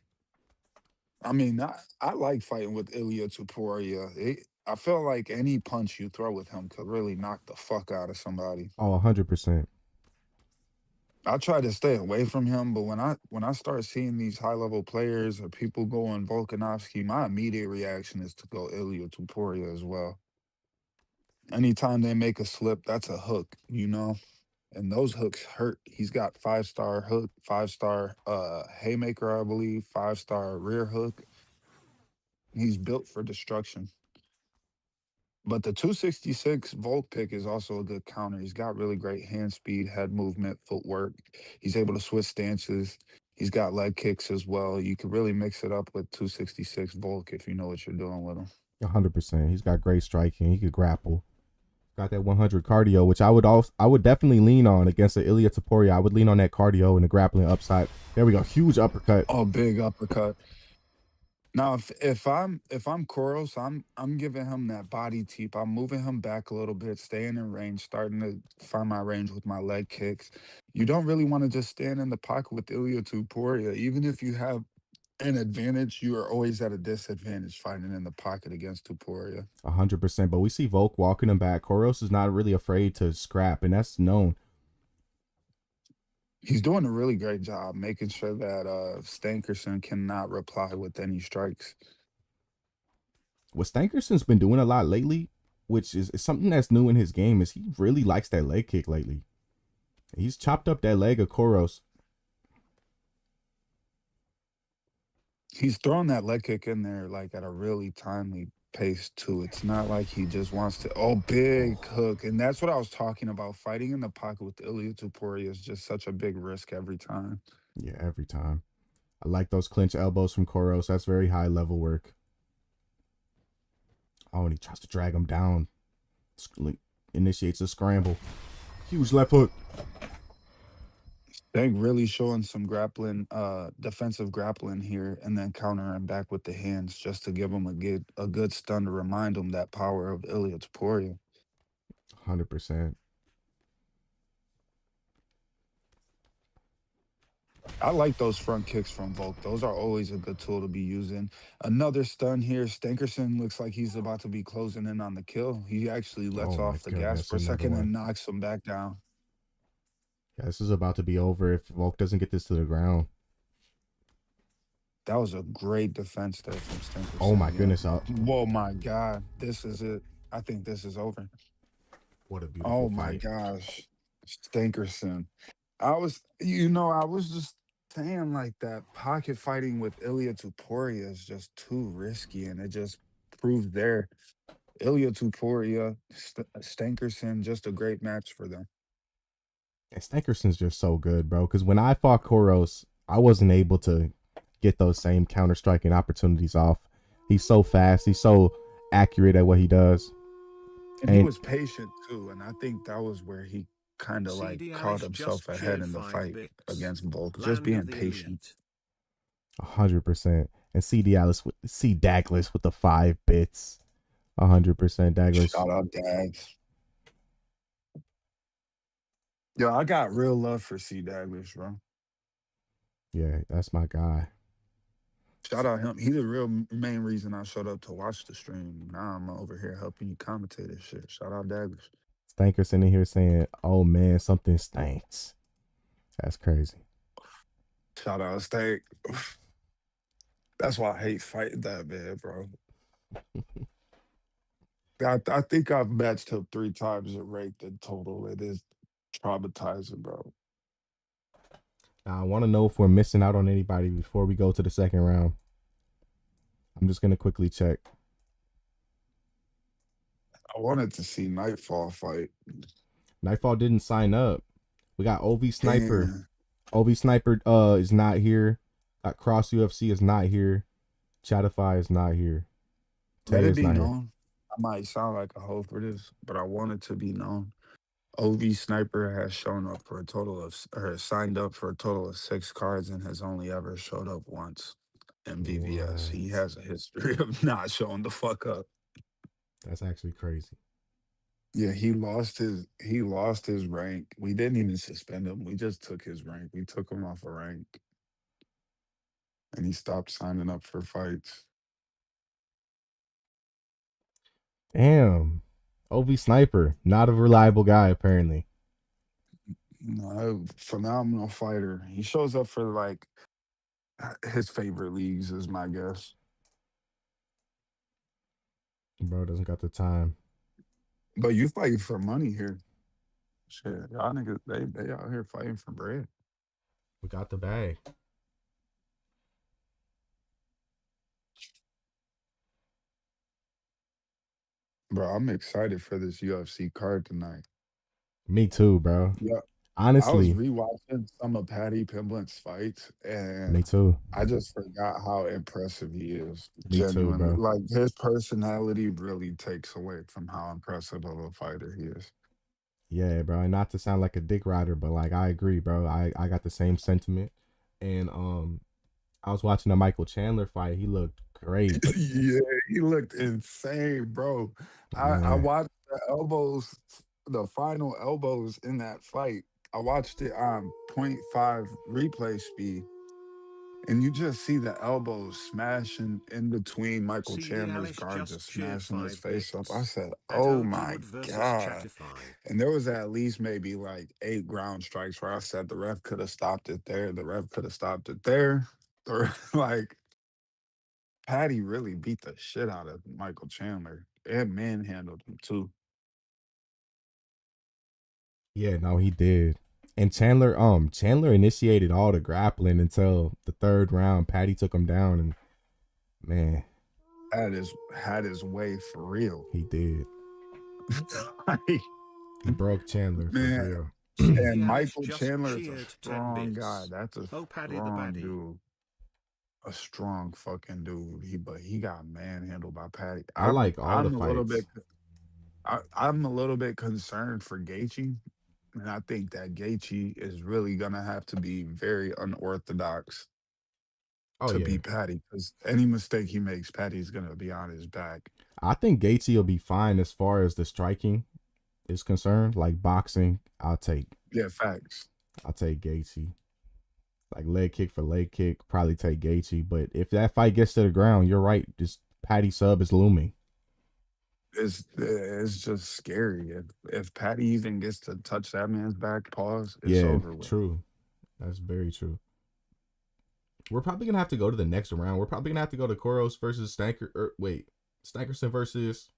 I mean, I like fighting with Ilya Tuporia. I feel like any punch you throw with him could really knock the fuck out of somebody. Oh, 100%. I try to stay away from him, but when I start seeing these high level players or people going Volkanovski, my immediate reaction is to go Ilya Tuporia as well. Anytime they make a slip, that's a hook, and those hooks hurt. He's got 5-star hook, 5-star haymaker, I believe, 5-star rear hook. He's built for destruction. But the 266 Volt pick is also a good counter. He's got really great hand speed, head movement, footwork. He's able to switch stances. He's got leg kicks as well. You could really mix it up with 266 Volk if you know what you're doing with him. 100%. He's got great striking. He could grapple. Got that 100 cardio, which I would definitely lean on against the Ilya Taporia. I would lean on that cardio and the grappling upside. There we go. Huge uppercut. Oh, big uppercut. Now, if I'm Koros, I'm giving him that body teep. I'm moving him back a little bit, staying in range, starting to find my range with my leg kicks. You don't really want to just stand in the pocket with Ilya Tuporia. Even if you have an advantage, you are always at a disadvantage fighting in the pocket against Tuporia. 100%. But we see Volk walking him back. Koros is not really afraid to scrap, and that's known. He's doing a really great job making sure that Stankerson cannot reply with any strikes. What Stankerson's been doing a lot lately, which is something that's new in his game, is he really likes that leg kick lately. He's chopped up that leg of Koros. He's throwing that leg kick in there like at a really timely pace too. It's not like he just wants to. Oh, big hook, and that's what I was talking about. Fighting in the pocket with Ilya Tuporia is just such a big risk every time. Yeah, every time. I like those clinch elbows from Koros. That's very high level work. Oh, and he tries to drag him down. Initiates a scramble. Huge left hook. They're really showing some grappling, defensive grappling here, and then countering back with the hands just to give him a good stun to remind him that power of Ilya Taporia. 100%. I like those front kicks from Volk. Those are always a good tool to be using. Another stun here. Stankerson looks like he's about to be closing in on the kill. He actually lets Oh my off the gas goodness, for a another second one. and knocks him back down. Yeah, this is about to be over if Volk doesn't get this to the ground. That was a great defense there from Oh my Stankerson. Yeah. goodness. Whoa, my God. This is it. I think this is over. What a beautiful Oh my fight. gosh. Stankerson. I was just saying like that pocket fighting with Ilya Tuporia is just too risky, and it just proved there. Ilya Tuporia, Stankerson, just a great match for them. And Stankerson's just so good, bro. Because when I fought Koros, I wasn't able to get those same counter striking opportunities off. He's so fast. He's so accurate at what he does. And he And was patient too, and I think that was where he kind of like CD caught Alice himself just ahead cheered in the 5 fight bits. against Volk, just Land of being the patient. Elite. 100%. And C Daglish with the 5 bits. 100% Daglish. Shout out Dags. Yo, I got real love for C Daglish, bro. Yeah, that's my guy. Shout out him. He the real main reason I showed up to watch the stream. Now I'm over here helping you commentate this shit. Shout out Daglish. Stankerson in here saying, "Oh man, something stinks." That's crazy. Shout out Steak. That's why I hate fighting that bad, bro. I think I've matched him 3 times and ranked in total. It is traumatizing, bro. Now I want to know if we're missing out on anybody before we go to the second round. I'm just gonna quickly check. I wanted to see Nightfall fight. Nightfall didn't sign up. We got OV Sniper. Damn. OV Sniper is not here. Cross UFC is not here. Chatify is not here. Let Tay it is be not here. known. I might sound like a hoe for this, but I want it to be known. OV Sniper has shown up for a total of, or signed up for a total of 6 cards and has only ever showed up once in VVS. He What? has a history of not showing the fuck up. That's actually crazy. Yeah, he lost his rank. We didn't even suspend him. We just took his rank. We took him off a rank, and he stopped signing up for fights. Damn. OV Sniper, not a reliable guy apparently. No, phenomenal fighter. He shows up for like his favorite leagues, is my guess. Bro doesn't got the time. But you fighting for money here. Shit, y'all niggas, they out here fighting for bread. We got the bag. Bro, I'm excited for this UFC card tonight. Me too, bro. Yeah, I was Honestly, rewatching some of Paddy Pimblett's fights, me and too. I just forgot how impressive he is. Me too, Genuinely, bro. like his personality really takes away from how impressive of a fighter he is. Yeah, bro. And not to sound like a dick rider, but like I agree, bro. I got the same sentiment. And I was watching the Michael Chandler fight. He looked great. Yeah, he looked insane, bro. I Man. watched the elbows, the final elbows in that fight. I watched it on .5 replay speed, and you just see the elbows smashing in between Michael CD Chandler's Alice guard, just just cheered smashing his 5 face up. I bits. said, At "Oh OG my Wood versus god!" Chatify. And there was at least maybe like 8 ground strikes where I said the ref could have stopped it there. The ref could have stopped it there. Like Patty really beat the shit out of Michael Chandler and manhandled him too. Yeah, no, he did. And Chandler initiated all the grappling until the third round. Patty took him down and man, Had his way for real. he did. Like, He broke Chandler for man, real. and CD Alice Michael just Chandler is a cheered 10 strong guy. bits. That's a Oh, Paddy the strong baddie. dude. A strong fucking dude. But he got manhandled by Patty. I I'm like all the I'm a little bit fights. I'm a little bit concerned for Gaethje, and I think that Gaethje is really gonna have to be very unorthodox Oh to yeah. beat Patty, because any mistake he makes, Patty's gonna be on his back. I think Gaethje will be fine as far as the striking is concerned. Like boxing, Yeah, facts. I'll take Gaethje. Like leg kick for leg kick, probably take Gaethje. But if that fight gets to the ground, you're right. This Patty sub is looming. It's just scary. If Patty even gets to touch that man's back, pause, it's Yeah, over with. true. That's very true. We're probably gonna have to go to the next round. We're probably gonna have to go to Koros versus Stanker. Wait, Stankerson versus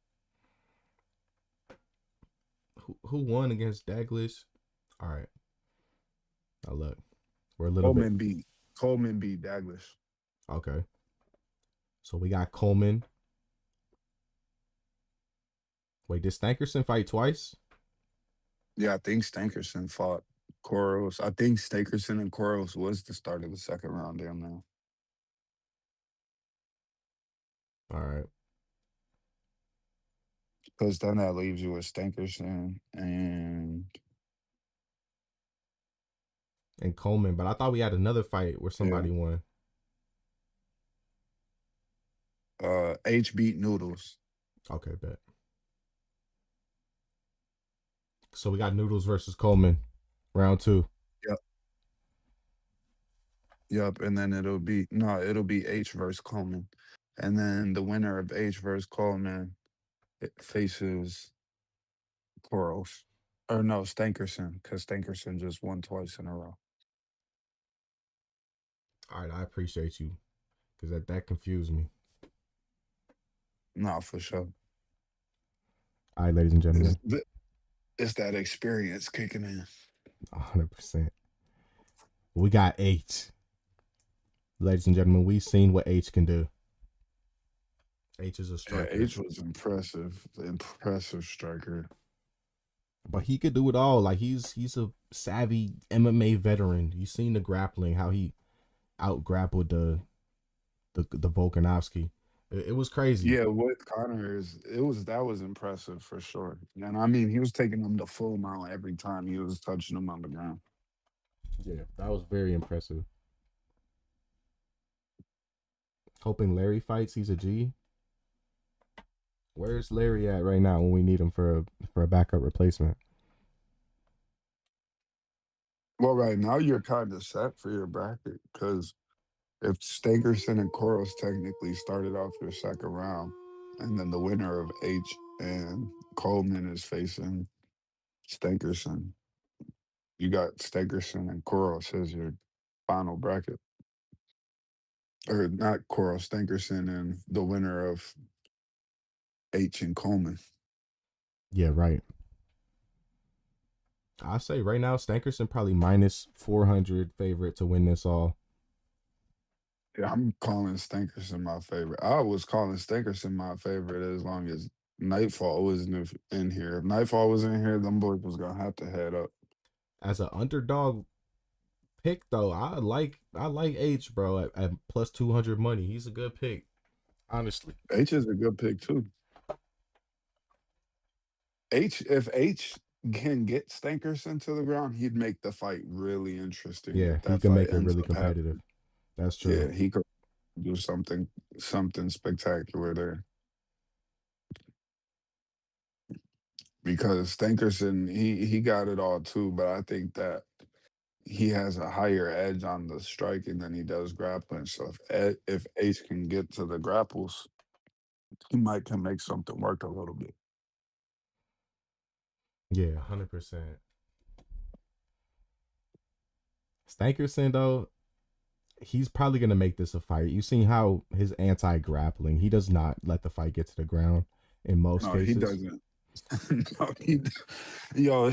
who won against Daglish? All right. Now look, we're a little bit Coleman beat Coleman beat Daglish. okay. So we got Coleman. Wait, did Stankerson fight twice? Yeah, I think Stankerson fought Koros. I think Stankerson and Koros was the start of the second round there now. All right. Because then that leaves you with Stankerson And Coleman, but I thought we had another fight where yeah, somebody won. H beat Noodles. Okay, bet. So we got Noodles versus Coleman, round 2. Yep. Yep. And then it'll be H versus Coleman. And then the winner of H versus Coleman faces Koros. Or no, Stankerson, because Stankerson just won twice in a row. All right, I appreciate you because that confused me. No, for sure. All right, ladies and It's, gentlemen, it's that experience kicking in. 100%. We got H. Ladies and gentlemen, we've seen what H can do. H is a Yeah, striker, H was impressive striker. but he could do it all. Like he's a savvy MMA veteran. You seen the grappling, how he out grappled the Volkanovski. It was crazy. Yeah, with Connor that was impressive for sure. And I mean, he was taking them the full mile every time he was touching them on the ground. Yeah, that was very impressive. Hoping Larry fights. He's a G. Where's Larry at right now when we need him for a backup replacement? Well, right now you're kind of set for your bracket because if Stakerson and Koros technically started off your second round, and then the winner of H and Coleman is facing Stankerson. You got Stankerson and Koros as your final bracket, or not Koros, Stankerson and the winner of H and Coleman. Yeah, right. I say right now, Stankerson probably minus 400 favorite to win this all. Yeah, I'm calling Stankerson my favorite. I was calling Stankerson my favorite as long as Nightfall was in here. If Nightfall was in here, them boys was gonna have to head up. As an underdog pick though, I like H, bro, at plus 200 money. He's a good pick, honestly. H is a good pick too. If H can get Stankerson to the ground, he'd make the fight really interesting. Yeah, If he that can fight make it ends really up happening, competitive. That's true. yeah, he could do something spectacular there. Because Stankerson, he got it all too, but I think that he has a higher edge on the striking than he does grappling. So if H can get to the grapples, he might can make something work a little bit. Yeah, 100%. Stankerson though, he's probably gonna make this a fight. You seen how his anti-grappling, he does not let the fight get to the ground in most No, he cases. doesn't. No, yo,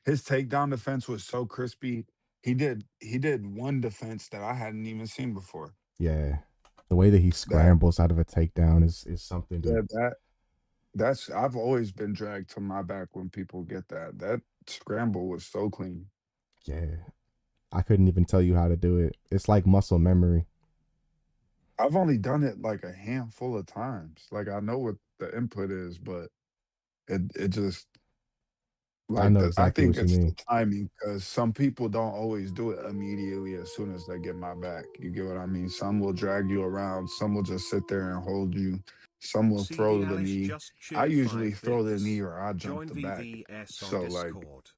his takedown defense was so crispy. He did one defense that I hadn't even seen before. Yeah, the way that he That scrambles out of a takedown is something to. yeah, that's I've always been dragged to my back when people get that. That scramble was so clean. Yeah, I couldn't even tell you how to do it. It's like muscle memory. I've only done it like a handful of times. Like I know what the input is, but it just I like know I exactly think what you it's the mean. timing because some people don't always do it immediately as soon as they get my back. You get what I mean? Some will drag you around, some will just sit there and hold you, some will CD throw the Alice knee. just I cheered usually 5 throw the knee bits. or I jump Join the back. VVS on So like Discord.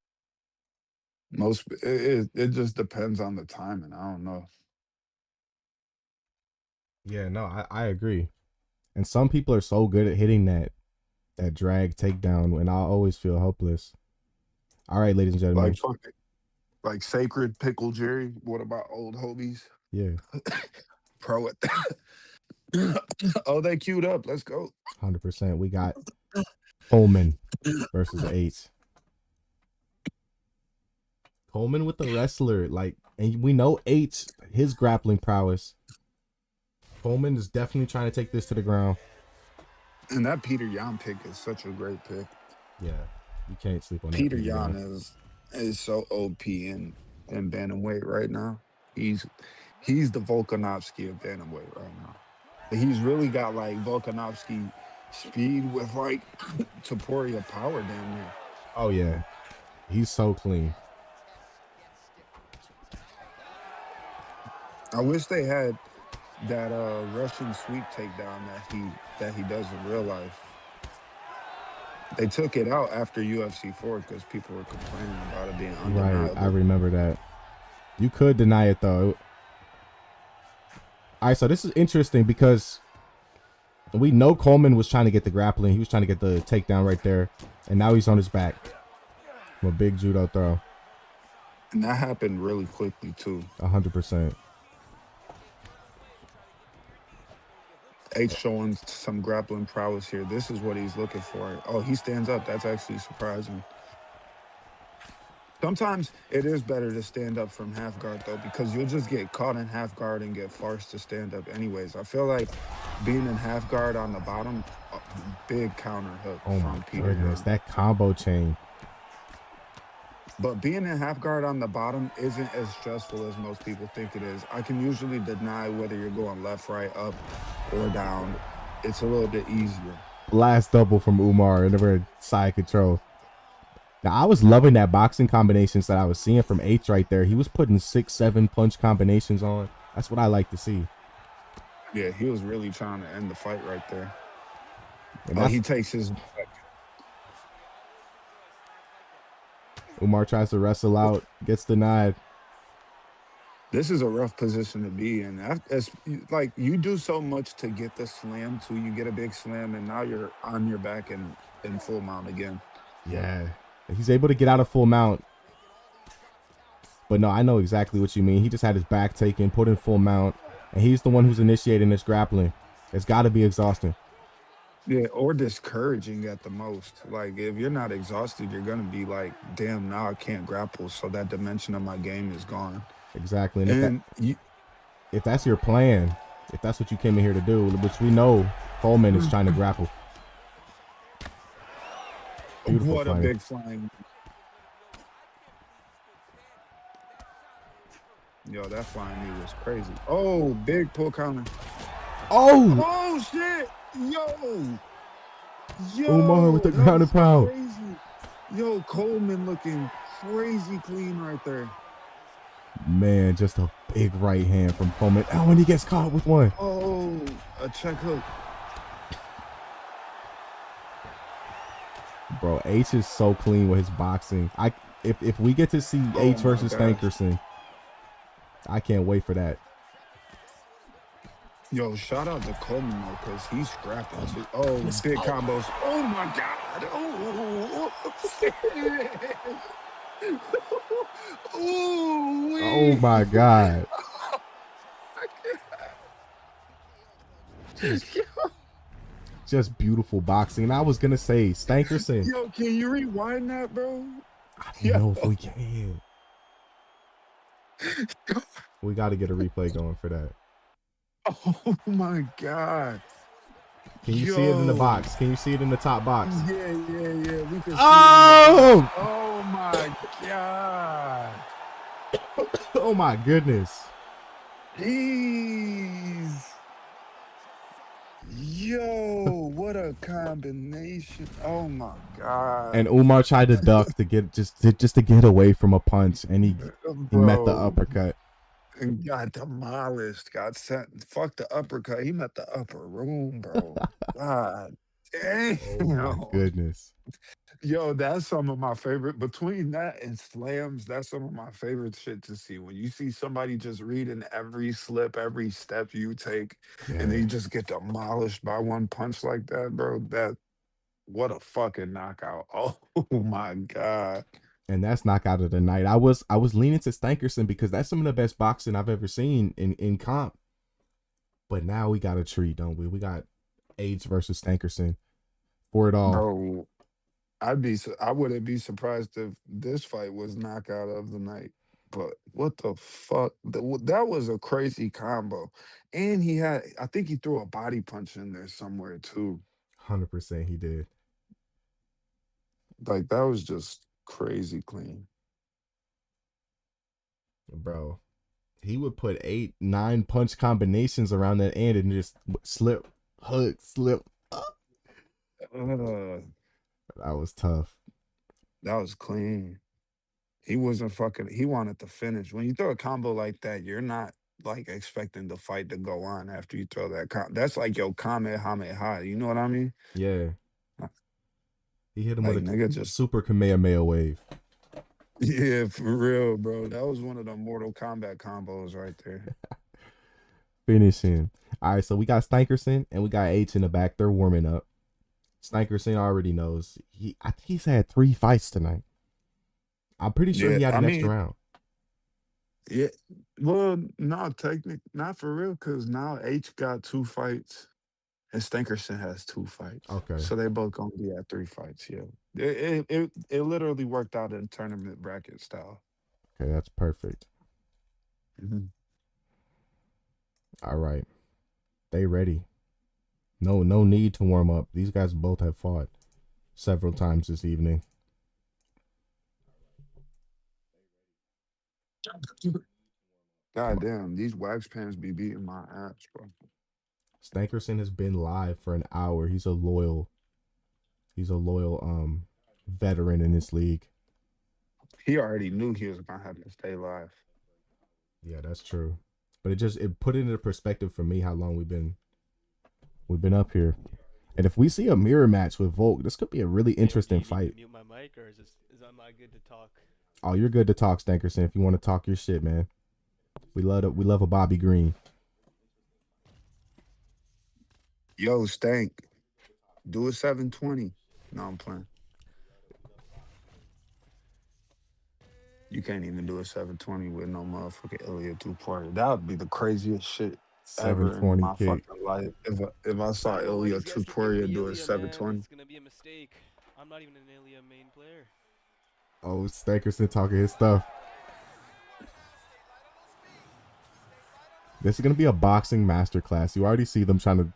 it just depends on the timing. I don't know. Yeah, no, I agree. And some people are so good at hitting that drag takedown, and I always feel hopeless. All right, ladies and Like gentlemen. fuck it. Like Sacred Pickle Jerry. What about old hobies? Yeah, Pro it. Oh, they queued up. Let's go. 100%. We got Coleman versus H. Coleman with the wrestler, like, and we know H, his grappling prowess. Coleman is definitely trying to take this to the ground. And that Peter Yan pick is such a great pick. Yeah, you can't sleep on that Peter Peter Yan Yan. is so OP in bantamweight right now. He's the Volkanovski of bantamweight right now. He's really got like Volkanovski speed with like Topuria power down there. Oh yeah, he's so clean. I wish they had that Russian sweep takedown that he does in real life. They took it out after UFC 4 because people were complaining about it being Right, I undeniable. remember that. You could deny it though. All right, so this is interesting because we know Coleman was trying to get the grappling. He was trying to get the takedown right there, and now he's on his back. A big judo throw. And that happened really quickly too. 100%. H showing some grappling prowess here. This is what he's looking for. Oh, he stands up. That's actually surprising. Sometimes it is better to stand up from half guard though, because you'll just get caught in half guard and get forced to stand up anyways. I feel like being in half guard on the bottom, big counter hook Oh my from Peter goodness, Yan. that combo chain. But being in half guard on the bottom isn't as stressful as most people think it is. I can usually deny whether you're going left, right, up, or down. It's a little bit easier. Last double from Umar and the side control. Now I was loving that boxing combinations that I was seeing from H right there. He was putting 6-7 punch combinations on. That's what I like to see. Yeah, he was really trying to end the fight right there. And Oh, that's he takes his. Umar tries to wrestle out, gets denied. This is a rough position to be in. It's like you do so much to get the slam too. You get a big slam, and now you're on your back and in full mount again. Yeah. He's able to get out of full mount. But no, I know exactly what you mean. He just had his back taken, put in full mount, and he's the one who's initiating this grappling. It's got to be exhausting. Yeah, or discouraging at the most. Like if you're not exhausted, you're gonna be like, damn, now I can't grapple. So that dimension of my game is gone. Exactly. And And if that's your plan, if that's what you came in here to do, which we know Coleman is trying to grapple. Beautiful what fighting. a big flying. Yo, that flying knee was crazy. Oh, big pull counter. Oh! Oh shit! Yo! Umar with the that ground was and pound. crazy. Yo, Coleman looking crazy clean right there. Man, just a big right hand from Coleman. Oh, when he gets caught with one. Oh, a check hook. Bro, H is so clean with his boxing. If we get to see H versus Stankerson, I can't wait for that. Yo, shout out to Coleman though, because he's scrapping too. Oh, big combos. Oh my god. Oh. Oh my god. Just beautiful boxing. And I was gonna say Stankerson. Yo, can you rewind that, bro? I don't know if we can. We got to get a replay going for that. Oh my god. Can you see it in the box? Can you see it in the top box? Yeah. We can see Oh! it. Oh my god. Oh my goodness. Jeez. Yo, what a combination. Oh my god. And Umar tried to duck to get just to get away from a punch, and he met the uppercut. And got demolished. Got sent. Fuck the uppercut. He met the upper room, bro. God damn. Oh my goodness. Yo, that's some of my favorite. Between that and slams, that's some of my favorite shit to see. When you see somebody just reading every slip, every step you take, and then you just get demolished by one punch like that, bro. What a fucking knockout. Oh my god. And that's knockout of the night. I was leaning to Stankerson because that's some of the best boxing I've ever seen in comp. But now we got a treat, don't we? We got H versus Stankerson for it all. Bro, I wouldn't be surprised if this fight was knockout of the night. But what the fuck? That was a crazy combo. And I think he threw a body punch in there somewhere too. 100% he did. Like that was just crazy clean. Bro, he would put 8-9 punch combinations around that end and just slip, hook, slip. That was tough. That was clean. He wasn't fucking. He wanted to finish. When you throw a combo like that, you're not like expecting the fight to go on after you throw that. That's like your Kamehameha. You know what I mean? Yeah. He hit him like, with a nigga super Kamehameha wave. Yeah, for real, bro. That was one of the Mortal Kombat combos right there. Finish him. All right, so we got Stankerson and we got H in the back. They're warming up. Stankerson already knows. I think he's had 3 fights tonight. I'm pretty sure he had an extra round. Yeah. Well, no, not for real, because now H got 2 fights and Stankerson has 2 fights. Okay. So they both gonna be at 3 fights, yeah. It literally worked out in tournament bracket style. Okay, that's perfect. Mm-hmm. All right. They ready. No need to warm up. These guys both have fought several times this evening. God damn, these wax pants be beating my ass, bro. Stankerson has been live for an hour. He's a loyal veteran in this league. He already knew he was gonna have to stay live. Yeah, that's true. But it put it into perspective for me how long we've been up here. And if we see a mirror match with Volk, this could be a really interesting fight. Mute my mic, or is I good to talk? Oh, you're good to talk, Stankerson, if you want to talk your shit, man. We love a Bobby Green. Yo, Stank, do a 720. No, I'm playing. You can't even do a 720 with no motherfucking Ilya Tuporia. That would be the craziest shit ever in 720 my kick. fucking life. If I I saw don't know why Ilya these guys keep giving Tuporia me do a Ilya, man. 720. It's gonna be a mistake. I'm not even an Ilya main player. Oh, Stankerson talking his stuff. This is gonna be a boxing masterclass. You already see them trying to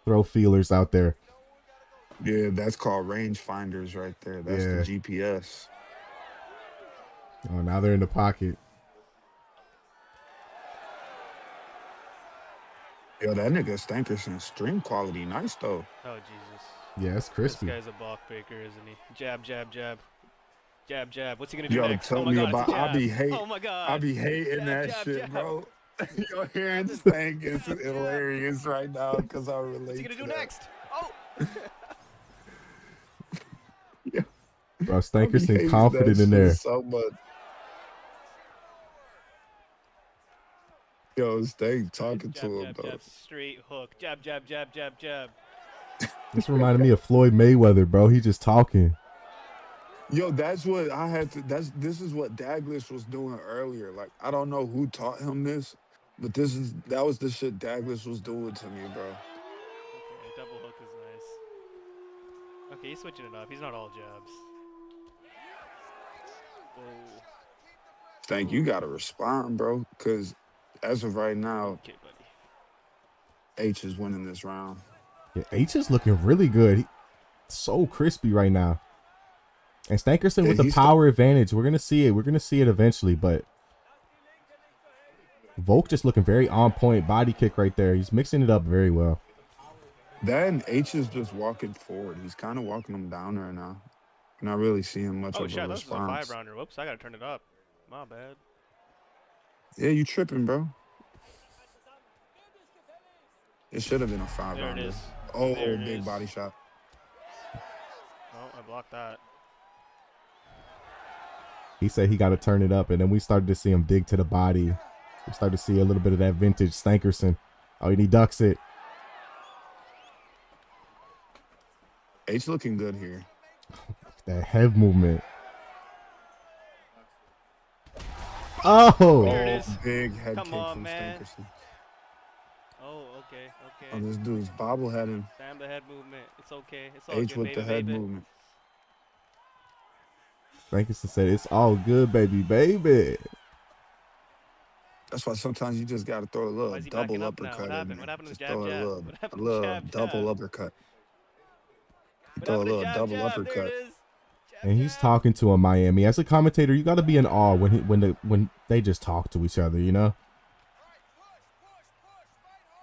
throw feelers out there. Yeah, that's called range finders right there. That's the Yeah. GPS. Oh, now they're in the pocket. Yo, that nigga Stankerson stream quality nice though. Oh Jesus. Yeah, it's crispy. This guy's a block breaker, isn't he? Jab, jab, jab. Jab, jab. What's he gonna do Yo, next? tell Oh my me god, about it's a jab. I Oh my god. I be hating Jab, that jab, shit, jab. bro. Yo, hearing Jab, Stank is jab, jab. hilarious right now because I relate What's he gonna to do that. next? Oh. Yeah, Bro, I be Stankerson hating confident that in shit there. so much. Yo, Stank talking Jab, to him jab, though. jab. Straight hook. Jab, jab, jab, jab, jab. This reminded me of Floyd Mayweather, bro. He just talking. Yo, that's what I had to. This is what Daglish was doing earlier. Like I don't know who taught him this, but that was the shit Daglish was doing to me, bro. Okay, double hook is nice. Okay, he's switching it up. He's not all jabs. Whoa. Stank, you gotta respond, bro, because as of right now, Okay, buddy. H is winning this round. Yeah, H is looking really good. So crispy right now. And Stankerson Yeah, with the he's power advantage. We're gonna see it. We're gonna see it eventually, but Volk just looking very on point. Body kick right there. He's mixing it up very well. That and H is just walking forward. He's kind of walking them down right now. Not really seeing much Oh of shit, a this is a response. 5-rounder. Whoops, I gotta turn it up. My bad. Yeah, you tripping, bro. It should have been a There it 5-rounder. is. Oh, There it big is. body shot. Oh, I blocked that. He said he got to turn it up, and then we started to see him dig to the body. We started to see a little bit of that vintage Stankerson. Oh, and he ducks it. H looking good here. That head movement. Oh, There it is. Big head Come kick on, from man. Stankerson. Oh, okay, Oh, okay. this dude's bobbleheading. Damn the head movement. It's okay. It's all H good, with baby, the head baby. movement. Stankerson said it's all good, baby, baby. That's why sometimes you just got to throw a Why little is he double backing up now? uppercut What in happened? there. What happened to Just the throw jab, a jab? little, What happened a to the little jab, double jab? uppercut. What Throw a happened to little jab, double jab? There uppercut. it is. Jab, And he's jab. talking to him, Miami. As a commentator, you got to be in awe when they just talk to each other, you know?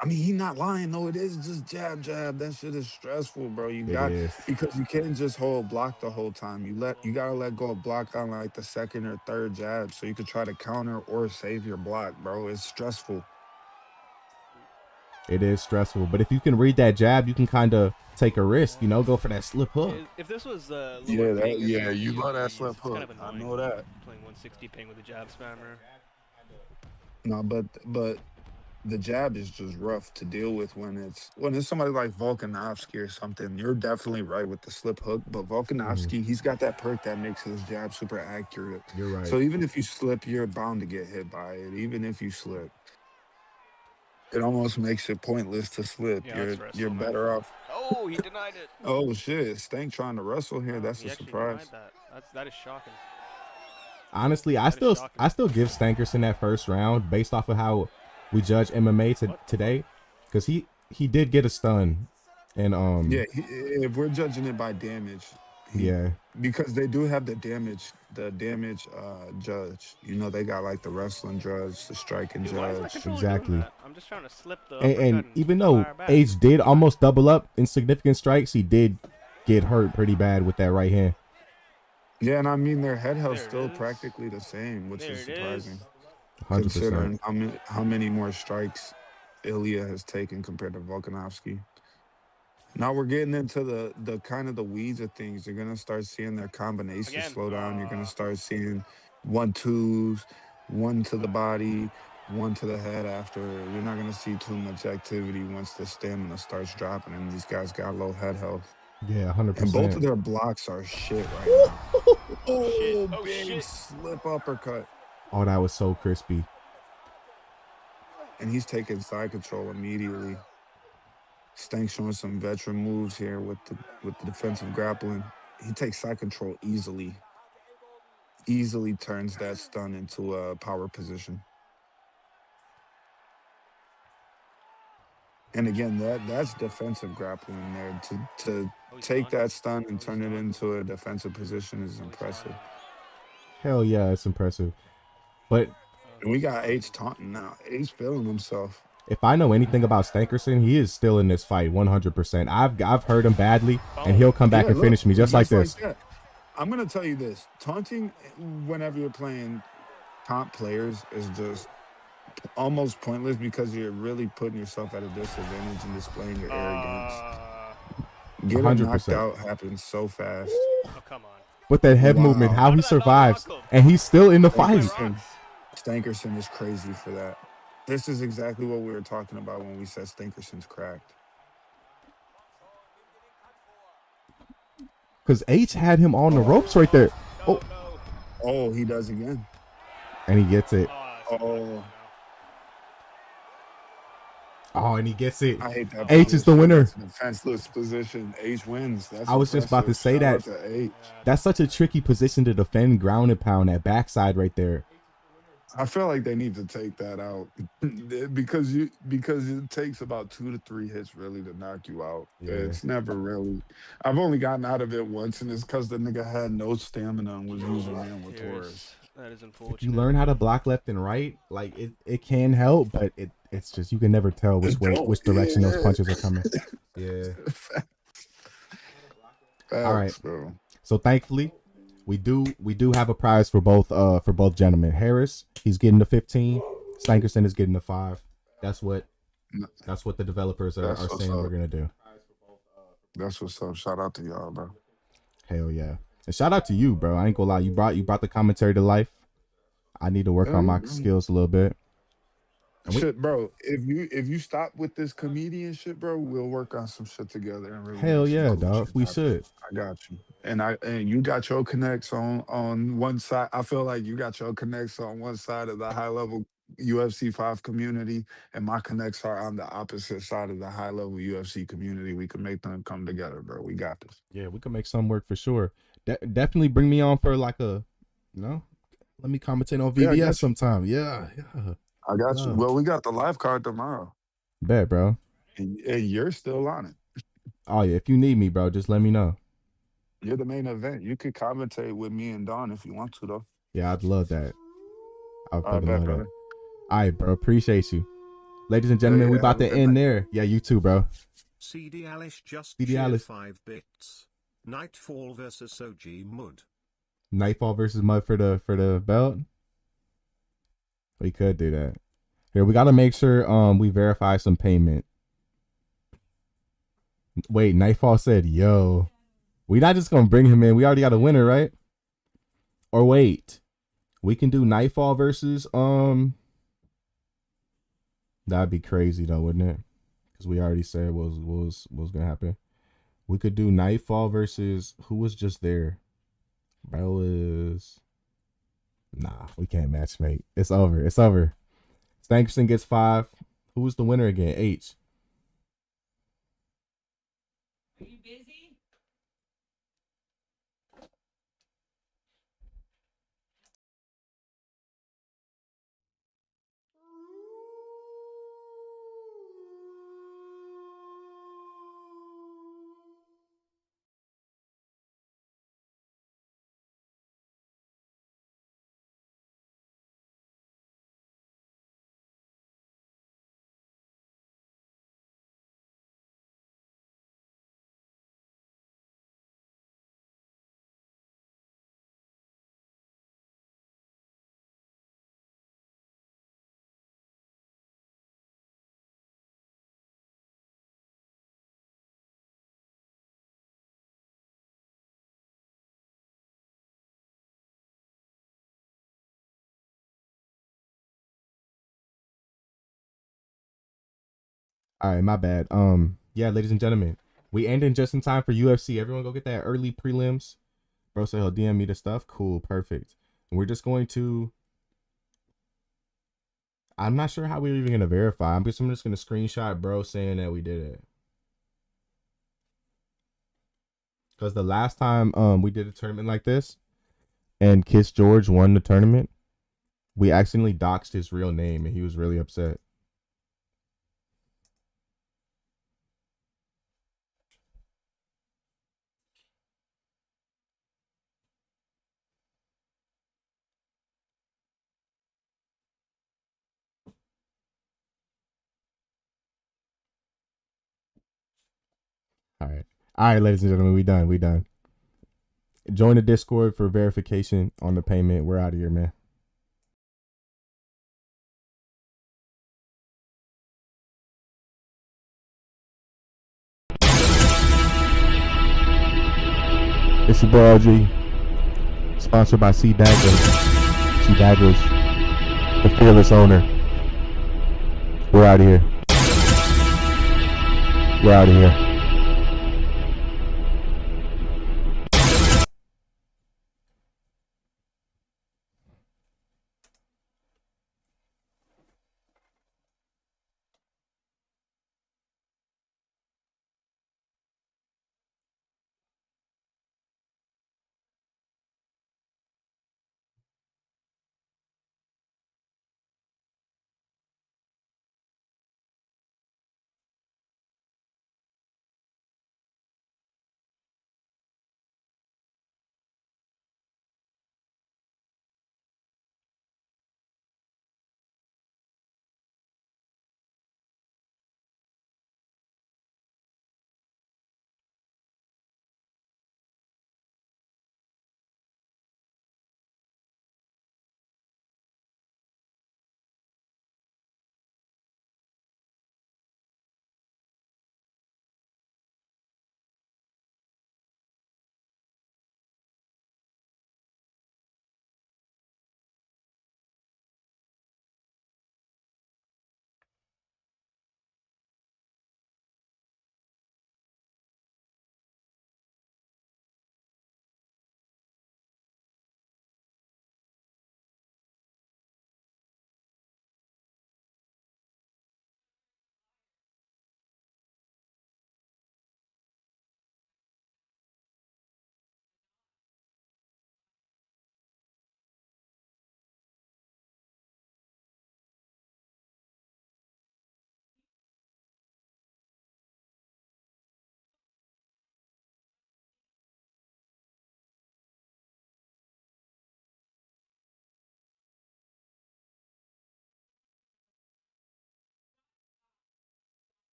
I mean, he's not lying though. It is just jab, jab. That shit is stressful, bro. It is. Because you can't just hold block the whole time. You gotta let go of block on like the second or third jab, so you could try to counter or save your block, bro. It's stressful. It is stressful. But if you can read that jab, you can kind of take a risk, you know, go for that slip hook. If this was lower Yeah, paying, you love that it's slip kind hook. of I annoying know that. playing 160 ping with a jab spammer. No, but the jab is just rough to deal with when it's somebody like Volkanovski or something. You're definitely right with the slip hook, but Volkanovski, he's got that perk that makes his jab super accurate. You're right. So even if you slip, you're bound to get hit by it. Even if you slip, it almost makes it pointless to slip. Yeah, let's You're wrestle, man. better off. Oh, he denied it. Oh shit, Stank trying to wrestle here. Oh, That's he a actually surprise. denied that. That is shocking. Honestly, That is shocking. I still give Stankerson that first round based off of how we judge MMA today, because he did get a stun, and Yeah, if we're judging it by damage, yeah, because they do have the damage judge. You know, they got like the wrestling judge, the striking Dude, why is my judge. controller Exactly. doing that? I'm just trying to slip the uppercut and even though fire back. H did almost double up in significant strikes, he did get hurt pretty bad with that right hand. Yeah, and I mean their head health's There it still is. practically the same, which There is it is. surprising 100%. considering how many more strikes Ilya has taken compared to Volkanovski. Now we're getting into the kind of the weeds of things. You're gonna start seeing their combinations Again. slow down. You're gonna start seeing 1-2s. one to the body, one to the head after. You're not going to see too much activity once the stamina starts dropping and these guys got low head health. Yeah, And both of 100%. their blocks are shit right now. Oh shit! Oh, Oh big shit! slip uppercut. Oh, that was so crispy. And he's taking side control immediately. Stank showing some veteran moves here with the defensive grappling. He takes side control easily. Easily turns that stun into a power position. And again, that's defensive grappling there. To Oh, he's take taunting. that stun and Oh, he's turn it taunting. into a defensive position is Oh, he's impressive. taunting. Hell yeah, it's impressive. But Oh, And we he's got taunting. H taunting now. H feeling himself. if I know anything about Stankerson, he is still in this fight 100%. I've hurt him badly, and Boom. he'll come back Yeah, and look, finish me just like just like this. that. I'm gonna tell you this: taunting whenever you're playing taunt players is just almost pointless because you're really putting yourself at a disadvantage and displaying your arrogance. Uh. Getting knocked 100%. out happens so fast. Oh, come on. But that head movement, Wow. how How he did that not rock survives, him? and he's still in the Those my fight. Stankerson, rocks. Stankerson is crazy for that. This is exactly what we were talking about when we said Stankerson's cracked. Because H had him on the ropes right there. No, Oh, no. Oh, he does again. and he gets it. Oh, it's not Oh, Oh, and he gets it. I hate that H is the position. winner. That's a defenseless position. H wins. That's I was just about to impressive. say Shout that. out to H. Yeah. That's such a tricky position to defend ground and pound, that backside right there. I feel like they need to take that out because it takes about 2 to 3 hits really to knock you out. Yeah. It's never really. I've only gotten out of it once, and it's because the nigga had no stamina and was using mandatories. That is If you unfortunate. learn how to block left and right, like it can help, but it's just you can never tell which way, Don't. which direction those Yeah. punches are coming. Yeah. All right. Facts, bro. So thankfully, we do have a prize for both gentlemen. Harris, he's getting the 15. Stankerson is getting the 5. That's what the developers are, That's are what's saying we're up. gonna do. That's what's up. Shout out to y'all, bro. Hell yeah. And shout out to you, bro. I ain't gonna lie. You brought the commentary to life. I need to work on my Yeah. skills a little bit. And we Shit, bro. If you stop with this comedian shit, bro, we'll work on some shit together and really hell make some yeah, cool dog. shit We happen. should. I got you. And you got your connects on one side. I feel like you got your connects on one side of the high level UFC 5 community, and my connects are on the opposite side of the high level UFC community. We can make them come together, bro. We got this. Yeah, we can make some work for sure. Definitely bring me on for like a, let me commentate on Yeah, I VBS got you. sometime. Yeah, yeah, I got you. yeah. Well, we got the live card tomorrow, Bet, bro. and you're still on it. Oh yeah, if you need me, bro, just let me know. You're the main event. You could commentate with me and Don if you want to, though. Yeah, I'd love that. I'd I fucking bet, love that. brother. All right, bro. Appreciate you. Ladies and Yeah, gentlemen, we yeah. about Have a to good night. end there. Yeah, you too, bro. CD Alice just CD cheered Alice. 5 bits. Nightfall versus OG Mud. Nightfall versus Mud for the belt. We could do that. Here, we gotta make sure we verify some payment. Wait, Nightfall said, yo. We not just gonna bring him in. We already got a winner, right? Or wait. We can do Nightfall versus that'd be crazy though, wouldn't it? Because we already said what was gonna happen. We could do Nightfall versus who was just there. That was we can't match mate. It's over. It's over. Stankerson gets 5. Who's the winner again? H. All right, my bad. Yeah, ladies and gentlemen, we ended just in time for UFC. Everyone go get that early prelims. Bro said he'll DM me the stuff. Cool, perfect. And we're just going to. I'm not sure how we're even gonna verify. I'm just gonna screenshot bro saying that we did it. Because the last time we did a tournament like this, and Kiss George won the tournament, we accidentally doxed his real name, and he was really upset. All right, ladies and gentlemen, we done. We done. Join the Discord for verification on the payment. We're out of here, man. It's your boy LG, sponsored by C Daggers. C Daggers, the fearless owner. We're out of here. We're out of here.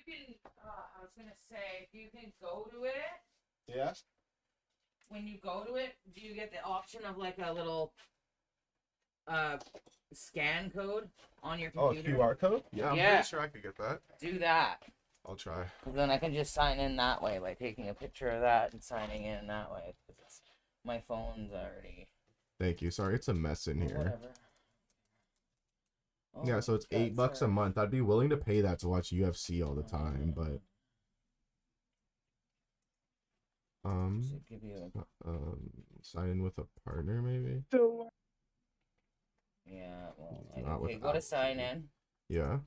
you can, I was gonna say, if you can go to it, Yeah. when you go to it, do you get the option of like a little scan code on your computer? Oh, QR code? Yeah, I'm Yeah. pretty sure I could get that. Do that. I'll try. Because then I can just sign in that way by taking a picture of that and signing in that way. Because my phone's already. Thank you. Sorry, it's a mess in here. Whatever. Oh, Yeah, so it's that's $8 a alright. month. I'd be willing to pay that to watch UFC all the time, but Does it give you sign in with a partner maybe. yeah, well, Not okay, go without. to sign in. Yeah.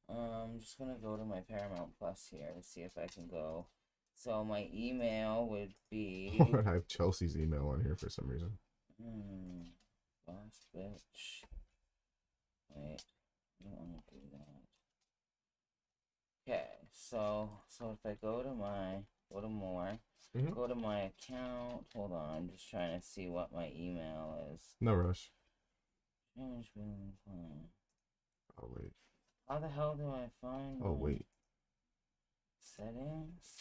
I'm just gonna go to my Paramount Plus here to see if I can go. So my email would be I have Chelsea's email on here for some reason. boss bitch. Wait, I don't want to do that. Okay, so if I go to more, Mhm. go to my account. Hold on, I'm just trying to see what my email is. No rush. Change billing plan. Oh wait. How the hell do I find Oh my wait. settings?